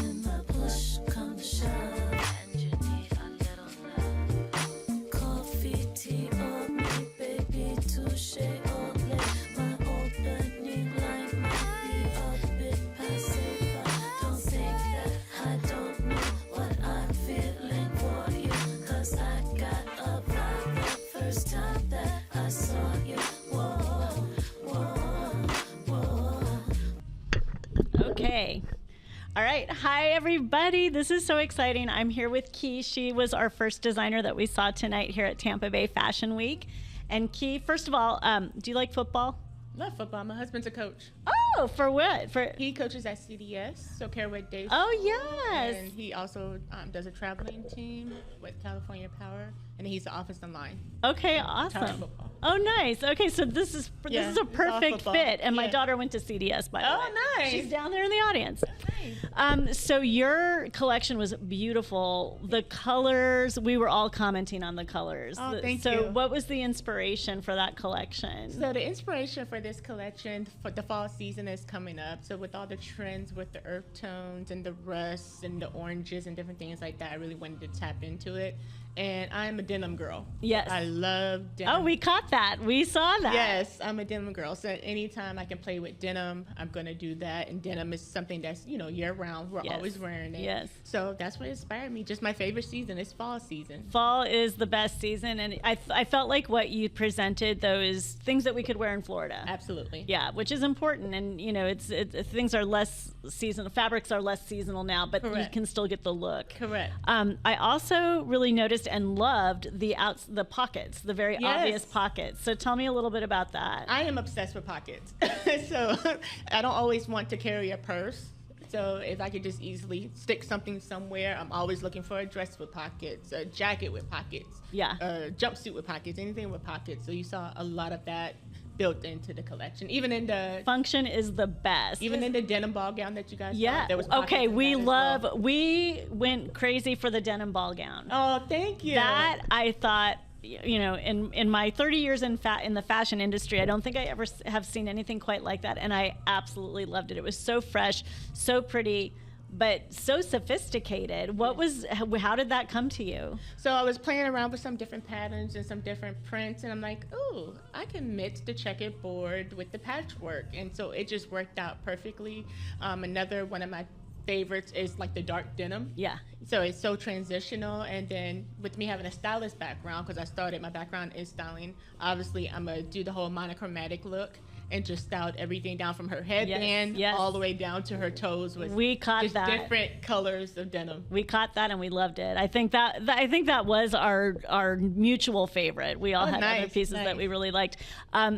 when the push comes to shove. And you need a little love. Coffee, tea, or me, baby, touche, or play. My opening line might be a bit passe, but don't think that I don't know what I'm feeling for you. 'Cause I got a vibe the first time that I saw you. Whoa, whoa, whoa. Okay. All right. Hi, everybody. This is so exciting. I'm here with Key. She was our first designer that we saw tonight here at Tampa Bay Fashion Week. And Key, first of all, do you like football? Love football. My husband's a coach. Oh, for what? He coaches at CDS, so Carewood Day. Oh, yes. And he also does a traveling team with California Power, and he's the offensive line. Okay, Entire awesome. football. Oh, nice. Okay, so this is Yeah, a it's all perfect football. fit. And my Yeah. daughter went to CDS, by the way. Oh, nice. She's down there in the audience. Nice. So your collection was beautiful. The colors, we were all commenting on the colors. Oh, thank so you. what was the inspiration for that collection? So the inspiration for this collection for the fall season is coming up. So with all the trends with the earth tones and the rusts and the oranges and different things like that, I really wanted to tap into it. And I'm a denim girl. Yes. I love denim. Oh, we caught that. We saw that. Yes, I'm a denim girl. So anytime I can play with denim, I'm going to do that. And denim is something that's, year round. We're Yes. always wearing it. Yes. So that's what inspired me. Just my favorite season is fall season. Fall is the best season, and I felt like what you presented, those things that we could wear in Florida. Absolutely. Yeah, which is important, and it's things are less seasonal. Fabrics are less seasonal now, but you Correct. can still get the look. Correct. I also really noticed and loved the pockets, the very Yes. obvious pockets. So tell me a little bit about that. I am obsessed with pockets. So I don't always want to carry a purse. So if I could just easily stick something somewhere, I'm always looking for a dress with pockets, a jacket with pockets, Yeah. a jumpsuit with pockets, anything with pockets. So you saw a lot of that built into the collection. Even in the Function is the best. in the denim ball gown that you guys Yeah. saw, there was pockets Okay, in we that as well. we went crazy for the denim ball gown. Oh, thank you. That I thought, in my 30 years in the fashion industry, I don't think I ever have seen anything quite like that, and I absolutely loved it. It was so fresh, so pretty, but so sophisticated. How did that come to you? So I was playing around with some different patterns and some different prints, and I'm like, ooh, I can mix the checkerboard with the patchwork. And so it just worked out perfectly. Another one of my favorites is like the dark denim. Yeah. So it's so transitional. And then with me having a stylist background, because my background is styling, obviously I'm going to do the whole monochromatic look and just styled everything down from her headband yes. all the way down to her toes with We caught just that. different colors of denim. We caught that and we loved it. I think that was our mutual favorite. We all Oh, had other nice, pieces that nice. we really liked.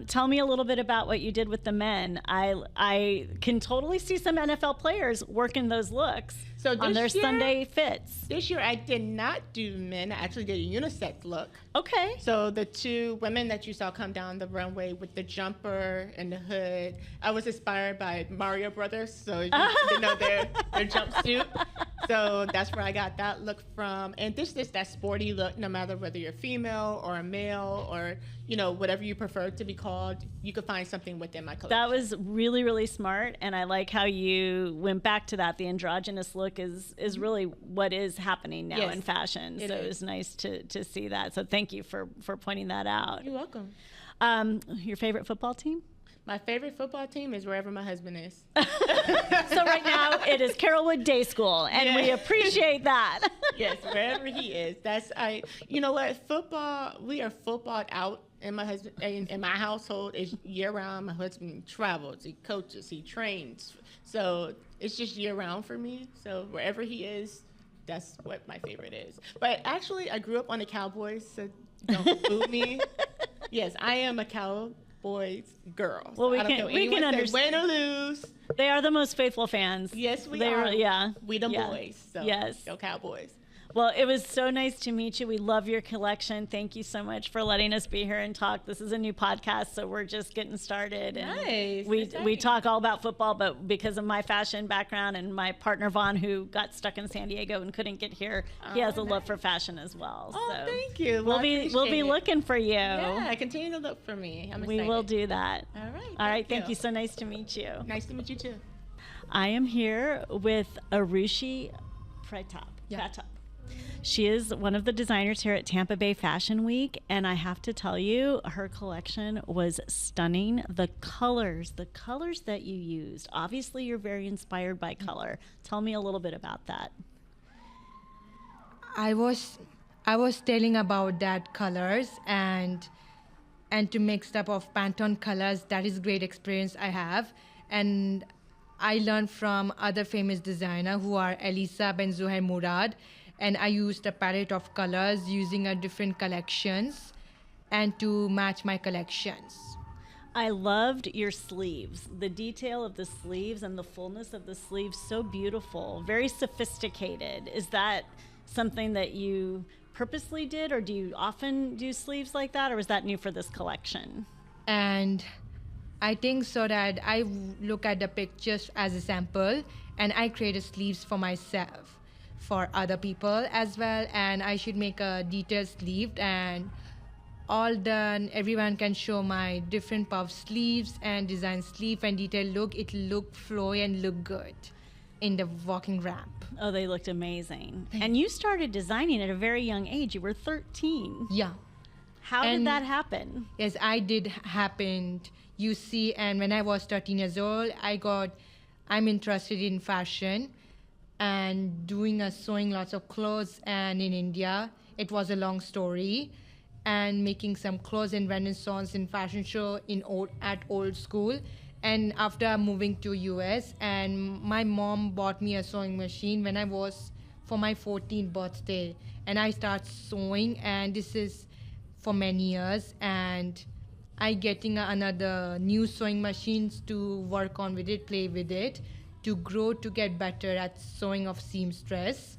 Tell me a little bit about what you did with the men. I can totally see some NFL players working those looks So on their this year- Sunday fits. This year I did not do men. I actually did a unisex look. Okay. So the two women that you saw come down the runway with the jumper and the hood, I was inspired by Mario Brothers. So you know their jumpsuit. So that's where I got that look from. And this is that sporty look, no matter whether you're female or a male or whatever you prefer to be called, you could find something within my collection. That was really, really smart, and I like how you went back to that. The androgynous look is really what is happening now Yes, in fashion. it So it is. was nice to see that. So thank you for pointing that out. You're welcome. Your favorite football team? My favorite football team is wherever my husband is. So right now it is Carrollwood Day School, and we Yeah. appreciate that. Yes, wherever he is. You know what? Football, we are footballed out. And my husband, in my household, is year round. My husband travels, he coaches, he trains. So it's just year round for me. So wherever he is, that's what my favorite is. But actually, I grew up on the Cowboys, so don't boo me. Yes, I am a Cowboys girl. Well, we I don't can- care we anyone can says understand. win or lose. They are the most faithful fans. Yes, we They are. Yeah. We the Yeah. boys. So Yes. go Cowboys. Well, it was so nice to meet you. We love your collection. Thank you so much for letting us be here and talk. This is a new podcast, so we're just getting started. And Nice. we Exciting. talk all about football, but because of my fashion background and my partner Vaughn, who got stuck in San Diego and couldn't get here, he has a love for fashion as well. Oh, so thank you. We'll Well, I be appreciate it. looking for you. Yeah, continue to look for me. I'm We excited. will do that. All right. All right. Thank you. So nice to meet you. Nice to meet you too. I am here with Arushi Pratap. Yeah. Pratap. She is one of the designers here at Tampa Bay Fashion Week, and I have to tell you, her collection was stunning. The colors that you used. Obviously, you're very inspired by color. Tell me a little bit about that. I was telling about that colors and to mix up of Pantone colors. That is great experience I have, and I learned from other famous designer who are Elisa Ben Zuhair Murad, and I used a palette of colors using a different collections, and to match my collections. I loved your sleeves. The detail of the sleeves and the fullness of the sleeves, so beautiful, very sophisticated. Is that something that you purposely did, or do you often do sleeves like that, or is that new for this collection? And I think so that I look at the pictures as a sample and I create a sleeves for myself, for other people as well, and I should make a detailed sleeve, and all done everyone can show my different puff sleeves and design sleeve and detailed look. It look flowy and look good in the walking ramp. Oh, they looked amazing. And you started designing at a very young age. You were 13. Yeah. How did And- that happen? Yes, I did happened. You see, and when I was 13 years old, I'm interested in fashion and doing sewing lots of clothes. And in India, it was a long story. And making some clothes in Renaissance in fashion show at old school. And after moving to US, and my mom bought me a sewing machine when I was for my 14th birthday, and I started sewing, and this is for many years, and I getting another new sewing machines to work on with it, play with it, to grow, to get better at sewing of seamstress,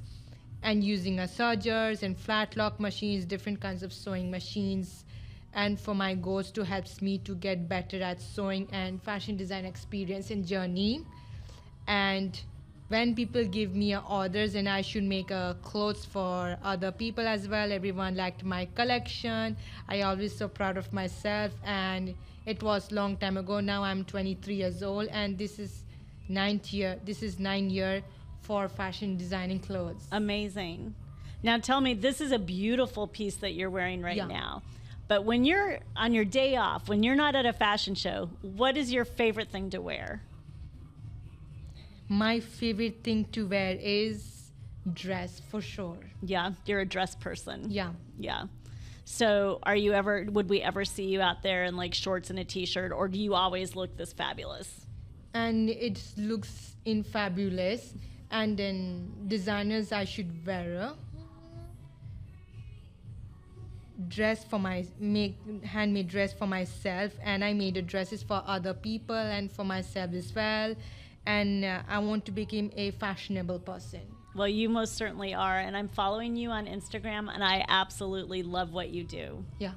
and using sergers and flat lock machines, different kinds of sewing machines, and for my goals to helps me to get better at sewing and fashion design experience and journey. And when people give me orders and I should make clothes for other people as well, everyone liked my collection. I always so proud of myself, and it was long time ago. Now I'm 23 years old, and this is 9 year for fashion designing clothes. Amazing. Now tell me, this is a beautiful piece that you're wearing right Yeah. now. But when you're on your day off, when you're not at a fashion show, what is your favorite thing to wear? My favorite thing to wear is dress, for sure. Yeah, you're a dress person. Yeah. Yeah. So would we ever see you out there in like shorts and a t-shirt, or do you always look this fabulous? And it looks in fabulous. And then designers, I should wear dress for handmade dress for myself, and I made dresses for other people and for myself as well. And I want to become a fashionable person. Well, you most certainly are, and I'm following you on Instagram, and I absolutely love what you do. Yeah.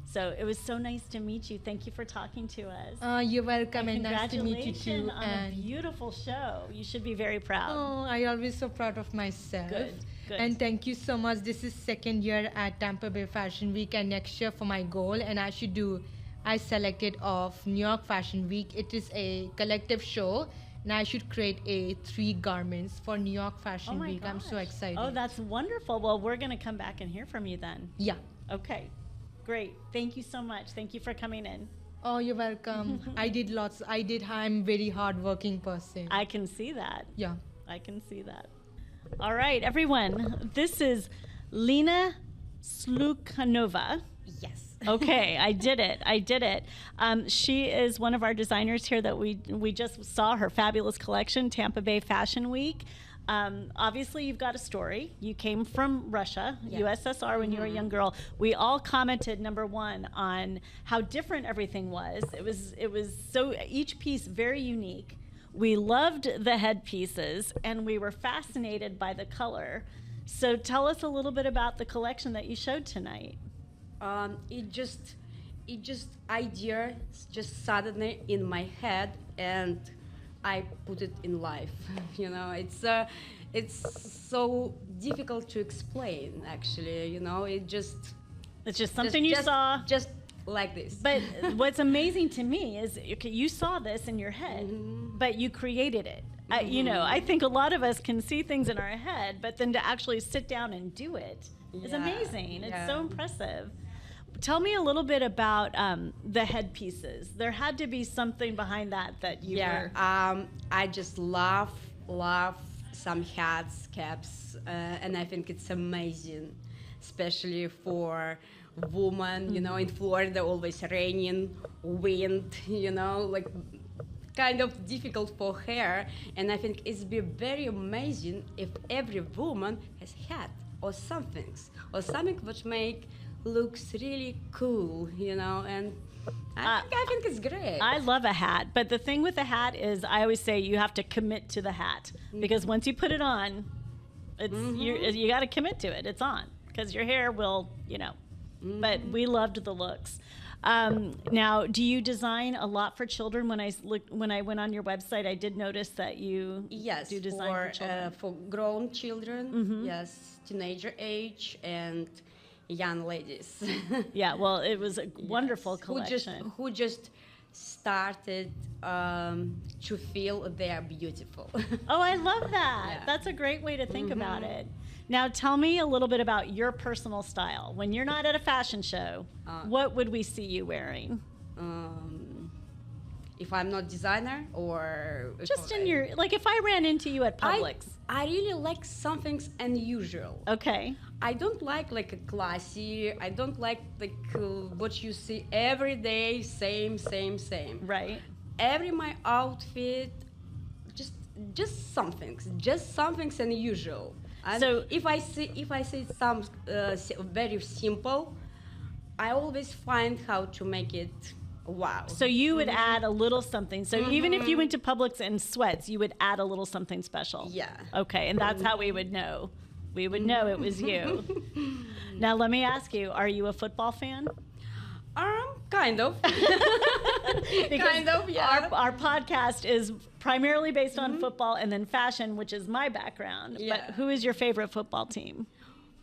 So it was so nice to meet you. Thank you for talking to us. You're welcome, and nice to meet you too. Congratulations on a beautiful show. You should be very proud. I always so proud of myself. Good, good. And thank you so much. This is second year at Tampa Bay Fashion Week, and next year for my goal, and I selected of New York Fashion Week. It is a collective show, and I should create 3 garments for New York Fashion my Week. I'm so gosh. excited. Oh, that's wonderful. Well, we're going to come back and hear from you then. Yeah. Okay, great. Thank you so much. Thank you for coming in. Oh, you're welcome. I'm very hardworking person. I can see that. Yeah. I can see that. All right, everyone. This is Lena Slukhanova. Yes. Okay, I did it. She is one of our designers here that we just saw her fabulous collection, Tampa Bay Fashion Week. Obviously, you've got a story. You came from Russia, USSR, when you were a young girl. We all commented, number one, on how different everything was. It was so, each piece very unique. We loved the headpieces, and we were fascinated by the color. So tell us a little bit about the collection that you showed tonight. It just idea just suddenly in my head, and I put it in life. You know, it's so difficult to explain. Actually, you know, it's just something you saw. just like this. But what's amazing to me is, okay, you saw this in your head, but you created it. I think a lot of us can see things in our head, but then to actually sit down and do it is amazing. It's so impressive. Tell me a little bit about the headpieces. There had to be something behind that you were. I just love some hats, caps, and I think it's amazing, especially for woman. You know, in Florida, always raining, wind. You know, like kind of difficult for hair, and I think it's be very amazing if every woman has hat or something which make looks really cool, you know, and I think it's great. I love a hat, but the thing with the hat is I always say you have to commit to the hat because once you put it on, it's you got to commit to it. It's on because your hair will, you know. But we loved the looks. Now, do you design a lot for children? When I went on your website, I did notice that you do design for children. For grown children, yes, teenager age and young ladies. Yeah, well, it was a wonderful collection. Who just started to feel they're beautiful. Oh, I love that. Yeah. That's a great way to think about it. Now, tell me a little bit about your personal style. When you're not at a fashion show, what would we see you wearing? If I'm not designer or Just in your, like if I ran into you at Publix. I really like something unusual. Okay. I don't like a classy. I don't like what you see every day, same. Right. Every my outfit, just something's unusual. And So- if I see some very simple, I always find how to make it wow. So you would add a little something. So even if you went to Publix in sweats, you would add a little something special. Yeah. Okay, and that's how we would know. We would know it was you. Now let me ask you, are you a football fan? Kind of. Kind of, yeah. Our podcast is primarily based on football and then fashion, which is my background. Yeah. But who is your favorite football team?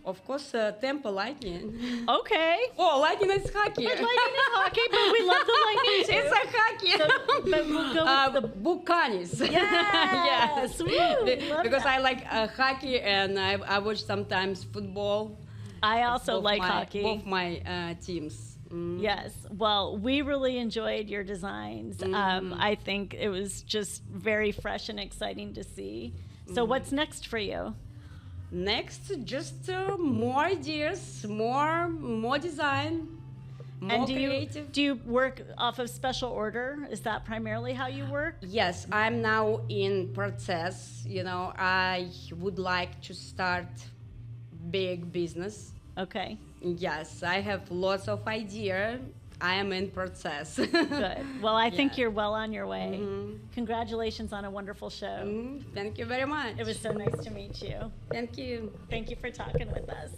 Of course, Tampa Lightning. Okay. Oh, Lightning is hockey. But Lightning is hockey, but we love the Lightning too. It's a hockey. So, but we'll go with the Buccaneers. Yes. Woo, love Because that. I like hockey and I watch sometimes football. I also Both like my- hockey. Both my teams. Yes. Well, we really enjoyed your designs. I think it was just very fresh and exciting to see. So what's next for you? Next, just more ideas, more design, more And creative. do you work off of special order? Is that primarily how you work? Yes, I'm now in process. You know, I would like to start big business. Okay. Yes, I have lots of idea. I am in process. Good. Well, I think you're well on your way. Congratulations on a wonderful show. Thank you very much. It was so nice to meet you. Thank you. Thank you for talking with us.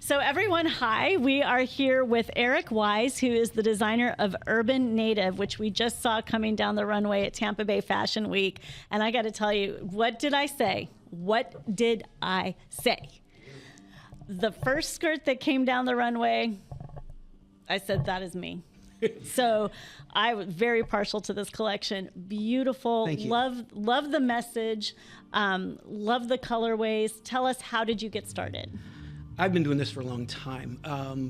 So everyone, hi. We are here with Eric Wise, who is the designer of Urban Native, which we just saw coming down the runway at Tampa Bay Fashion Week. And I got to tell you, what did I say? What did I say? The first skirt that came down the runway, I said, that is me. So I was very partial to this collection. Beautiful. Thank you. Love the message. Love the colorways. Tell us, how did you get started? I've been doing this for a long time,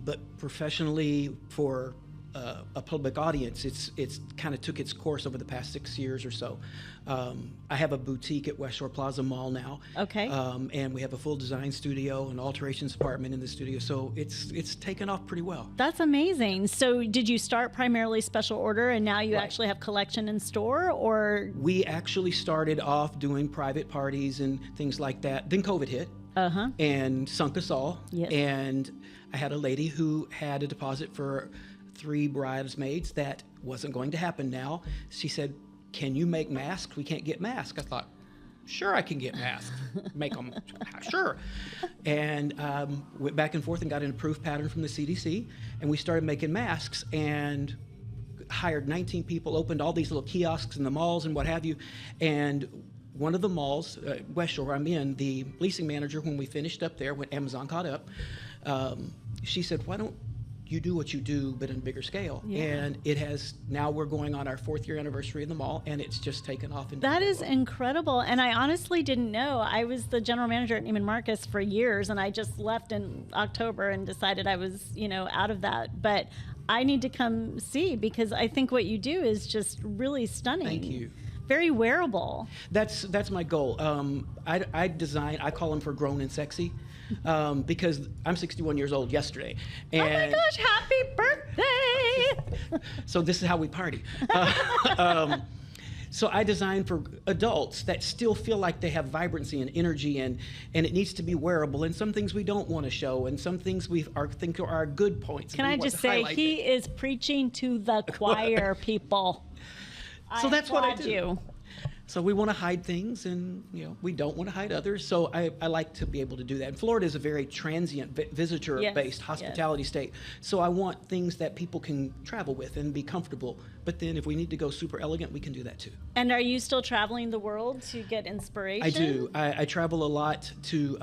but professionally for a public audience, it's kind of took its course over the past 6 years or so. I have a boutique at West Shore Plaza Mall now. Okay. And we have a full design studio, an alterations department in the studio, so it's taken off pretty well. That's amazing. So did you start primarily special order and now you Right. actually have collection in store, or? We actually started off doing private parties and things like that. Then COVID hit. And sunk us all. Yes. And I had a lady who had a deposit for 3 bridesmaids that wasn't going to happen now. She said, "Can you make masks? We can't get masks." I thought, sure, I can get masks. Make them, sure. And went back and forth and got an approved pattern from the CDC, and we started making masks and hired 19 people, opened all these little kiosks in the malls and what have you. And one of the malls, West Shore, I'm in, the leasing manager, when we finished up there, when Amazon caught up, she said, "Why don't you do what you do, but in a bigger scale?" Yeah. And it has, now we're going on our 4th year anniversary in the mall, and it's just taken off. That is incredible. And I honestly didn't know. I was the general manager at Neiman Marcus for years, and I just left in October and decided I was, out of that. But I need to come see, because I think what you do is just really stunning. Thank you. Very wearable. That's my goal. I design, I call them for grown and sexy, because I'm 61 years old yesterday. And Oh my gosh, happy birthday! so this is how we party. So I design for adults that still feel like they have vibrancy and energy, and it needs to be wearable. And some things we don't want to show, and some things we think are good points. Can I just say, he is preaching to the choir, people. So that's what I applaud do. You. So we want to hide things, and we don't want to hide others. So I like to be able to do that. And Florida is a very transient, visitor-based hospitality state. So I want things that people can travel with and be comfortable. But then if we need to go super elegant, we can do that too. And are you still traveling the world to get inspiration? I do. I travel a lot to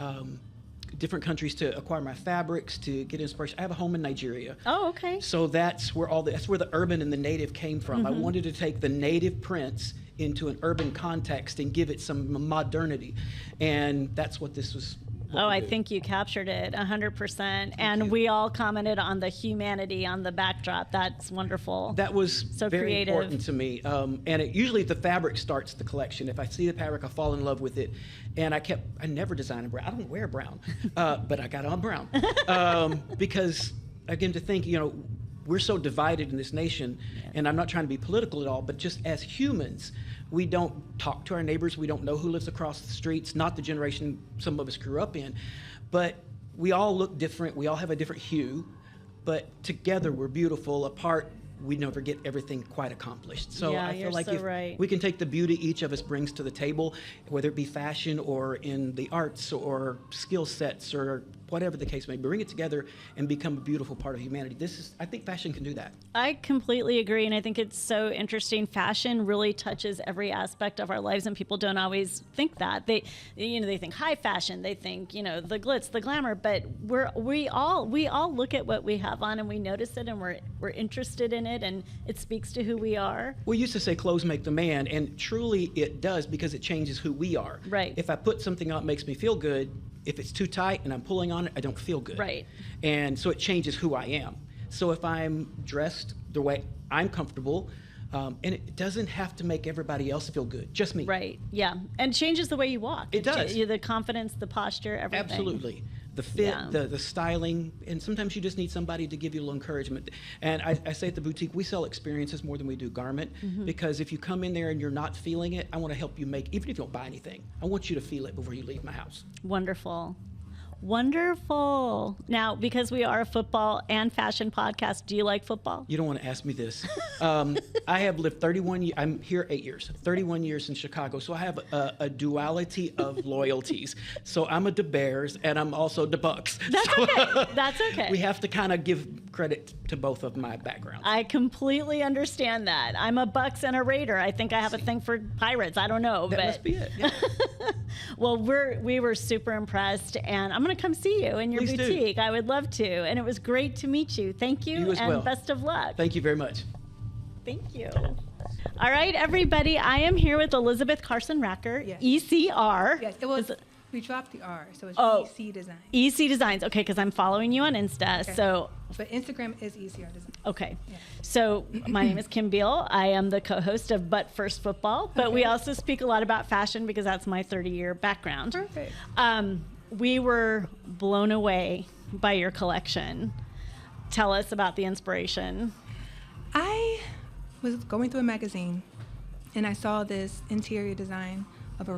different countries to acquire my fabrics, to get inspiration. I have a home in Nigeria. Oh, okay. So that's where the urban and the native came from. I wanted to take the native prints into an urban context and give it some modernity. And that's what this was. I think you captured it 100%. And we all commented on the humanity on the backdrop. That's wonderful. That was so very creative. important to me. And usually the fabric starts the collection. If I see the fabric, I fall in love with it. And I never design in brown. I don't wear brown, but I got on brown. Because, again, to think, we're so divided in this nation, and I'm not trying to be political at all, but just as humans, we don't talk to our neighbors. We don't know who lives across the streets, not the generation some of us grew up in. But we all look different. We all have a different hue. But together, we're beautiful. Apart, we never get everything quite accomplished. So I feel like if we can take the beauty each of us brings to the table, whether it be fashion or in the arts or skill sets or whatever the case may be, bring it together and become a beautiful part of humanity. I think fashion can do that. I completely agree, and I think it's so interesting. Fashion really touches every aspect of our lives, and people don't always think that. They think high fashion, they think, the glitz, the glamour, but we all look at what we have on and we notice it, and we're interested in it, and it speaks to who we are. We used to say clothes make the man, and truly it does, because it changes who we are. Right. If I put something on that makes me feel good, if it's too tight and I'm pulling on it, I don't feel good. Right. And so it changes who I am. So if I'm dressed the way I'm comfortable, and it doesn't have to make everybody else feel good, just me. Right, yeah. And changes the way you walk. It does. The confidence, the posture, everything. Absolutely. The fit, the styling, and sometimes you just need somebody to give you a little encouragement. And I say at the boutique, we sell experiences more than we do garment, because if you come in there and you're not feeling it, I want to help you even if you don't buy anything, I want you to feel it before you leave my house. Wonderful. Wonderful. Now, because we are a football and fashion podcast, do you like football? You don't want to ask me this. I have lived 31 years. I'm here 8 years, 31 years in Chicago. So I have a duality of loyalties. So I'm a DeBears and I'm also DeBucks. That's okay. That's okay. We have to kind of give credit to both of my backgrounds. I completely understand that. I'm a Bucks and a Raider. I think I have a thing for Pirates. I don't know. That must be it. Yeah. Well, we were super impressed, and I'm going to come see you in your Please boutique. do. I would love to. And it was great to meet you. Thank you, You as and well. best of luck. Thank you very much. Thank you. All right, everybody. I am here with Elizabeth Carson-Racker, Yes. ECR. Yes, it was. We dropped the R, so it's Oh. EC Design. EC Designs. Okay, because I'm following you on Insta. Okay. So, But Instagram is ECR Design. okay. Yeah. So my name is Kim Beal. I am the co-host of But First Football, but we Okay. also speak a lot about fashion because that's my 30-year background. Perfect. We were blown away by your collection. Tell us about the inspiration. I was going through a magazine, and I saw this interior design of a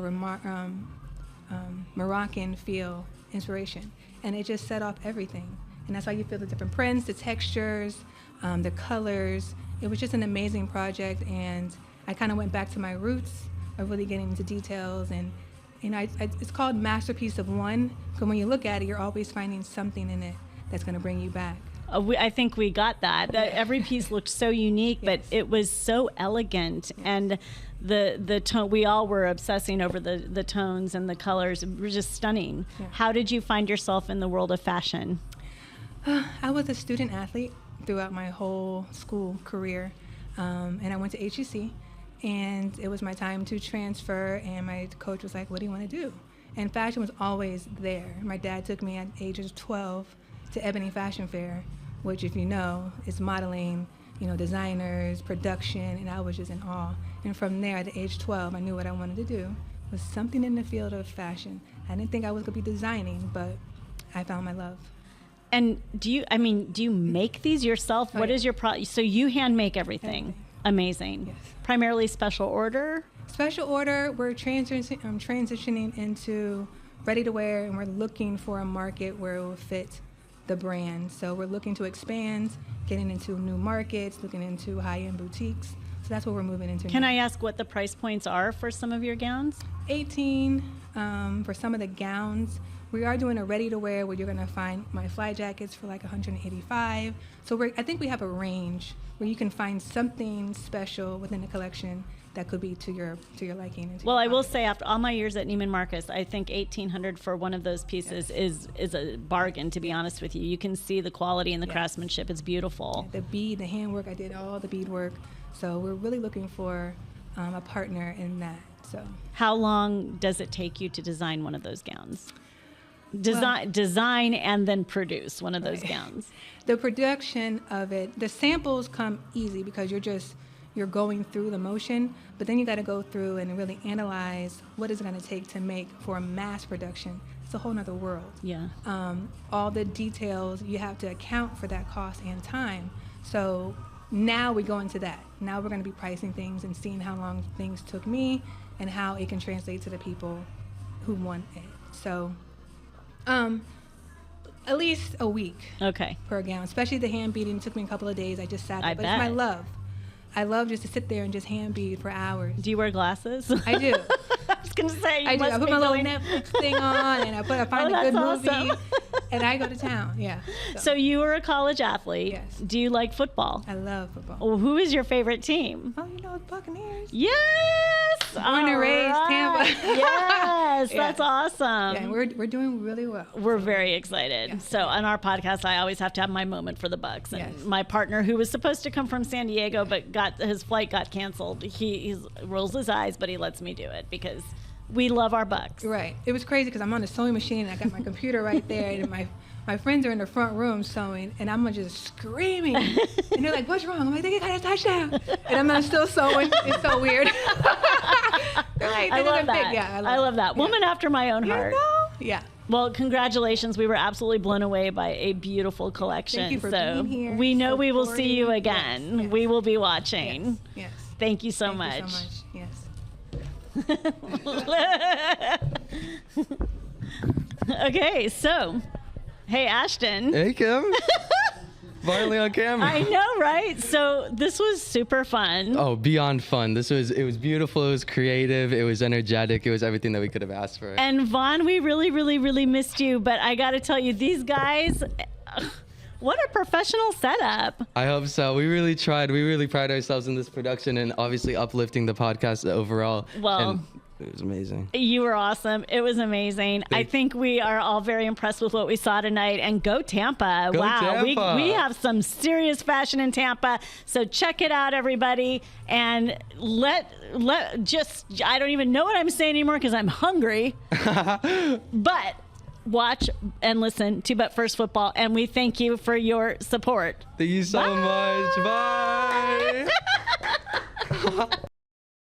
Moroccan feel inspiration, and it just set off everything. And that's how you feel the different prints, the textures, the colors. It was just an amazing project, and I kind of went back to my roots of really getting into details. And it's called Masterpiece of One, because when you look at it, you're always finding something in it that's going to bring you back. I think we got that. Every piece looked so unique, but it was so elegant, and the tone. We all were obsessing over the tones and the colors. It was just stunning. Yeah. How did you find yourself in the world of fashion? I was a student athlete throughout my whole school career, and I went to HEC, and it was my time to transfer, and my coach was like, what do you want to do? And fashion was always there. My dad took me at ages 12 to Ebony Fashion Fair, which, if you know, is modeling, designers, production, and I was just in awe. And from there, at age 12, I knew what I wanted to do was something in the field of fashion. I didn't think I was going to be designing, but I found my love. And do you make these yourself? Oh, What yeah. is your so you hand make everything? Amazing. Yes. Primarily special order. Special order, we're transitioning into ready to wear, and we're looking for a market where it will fit the brand. So we're looking to expand, getting into new markets, looking into high-end boutiques. So that's what we're moving into. Can now. I ask what the price points are for some of your gowns? 18 for some of the gowns. We are doing a ready-to-wear where you're going to find my fly jackets for like 185. So I think we have a range where you can find something special within the collection that could be to your liking. And to Well, your I will pocket. say, after all my years at Neiman Marcus, I think $1,800 for one of those pieces is a bargain. To be honest with you, you can see the quality and the craftsmanship. It's beautiful. The bead, the handwork, I did all the bead work. So we're really looking for a partner in that. So How long does it take you to design one of those gowns? Design and then produce one of those gowns. the production of it, the samples come easy because you're going through the motion, but then you got to go through and really analyze what is it going to take to make for a mass production. It's a whole nother world. Yeah. All the details, you have to account for that cost and time. So now we go into that. Now we're going to be pricing things and seeing how long things took me and how it can translate to the people who want it. So at least a week Okay. per gown, especially the hand beading. It took me a couple of days. I just sat there, I but it's my bet. love. I love just to sit there and just hand bead for hours. Do you wear glasses? I do. I was going to say, you I do. must I put be my little going- Netflix thing on, and I find Oh, a good that's movie, awesome. and I go to town. Yeah. So you were a college athlete. Yes. Do you like football? I love football. Well, who is your favorite team? Oh, you know, it's Buccaneers. Yes. Born and raised Tampa. Yes, Yeah. that's awesome. Yeah, and we're doing really well. We're very excited. Yeah. So on our podcast, I always have to have my moment for the Bucks. And Yes. my partner, who was supposed to come from San Diego, but his flight got canceled, he rolls his eyes, but he lets me do it because we love our Bucks. Right. It was crazy because I'm on the sewing machine, and I got my computer right there, and my friends are in the front room sewing, and I'm just screaming. And they're like, "What's wrong?" I'm like, "They got a touchdown." And I'm still sewing. It's so weird. They're like, I love that. Yeah, I love that. Woman after my own You heart. know? Yeah. Well, congratulations. We were absolutely blown away by a beautiful collection. Thank you for so being here, we know we will see you supporting. again. Yes. We will be watching. Yes. Thank you so Thank much. you so much. Yes. Okay, so, hey, Ashton. Hey, Kim. Finally on camera. I know, right? So this was super fun. Oh, beyond fun. It was beautiful. It was creative. It was energetic. It was everything that we could have asked for. And Vaughn, we really, really, really missed you. But I got to tell you, these guys, what a professional setup. I hope so. We really tried. We really pride ourselves in this production and obviously uplifting the podcast overall. Well, and it was amazing. You were awesome. It was amazing. I think we are all very impressed with what we saw tonight. And go Tampa. Go wow. Tampa. We have some serious fashion in Tampa. So check it out, everybody. And I don't even know what I'm saying anymore because I'm hungry. But watch and listen to But First Football. And we thank you for your support. Thank you so much. Bye.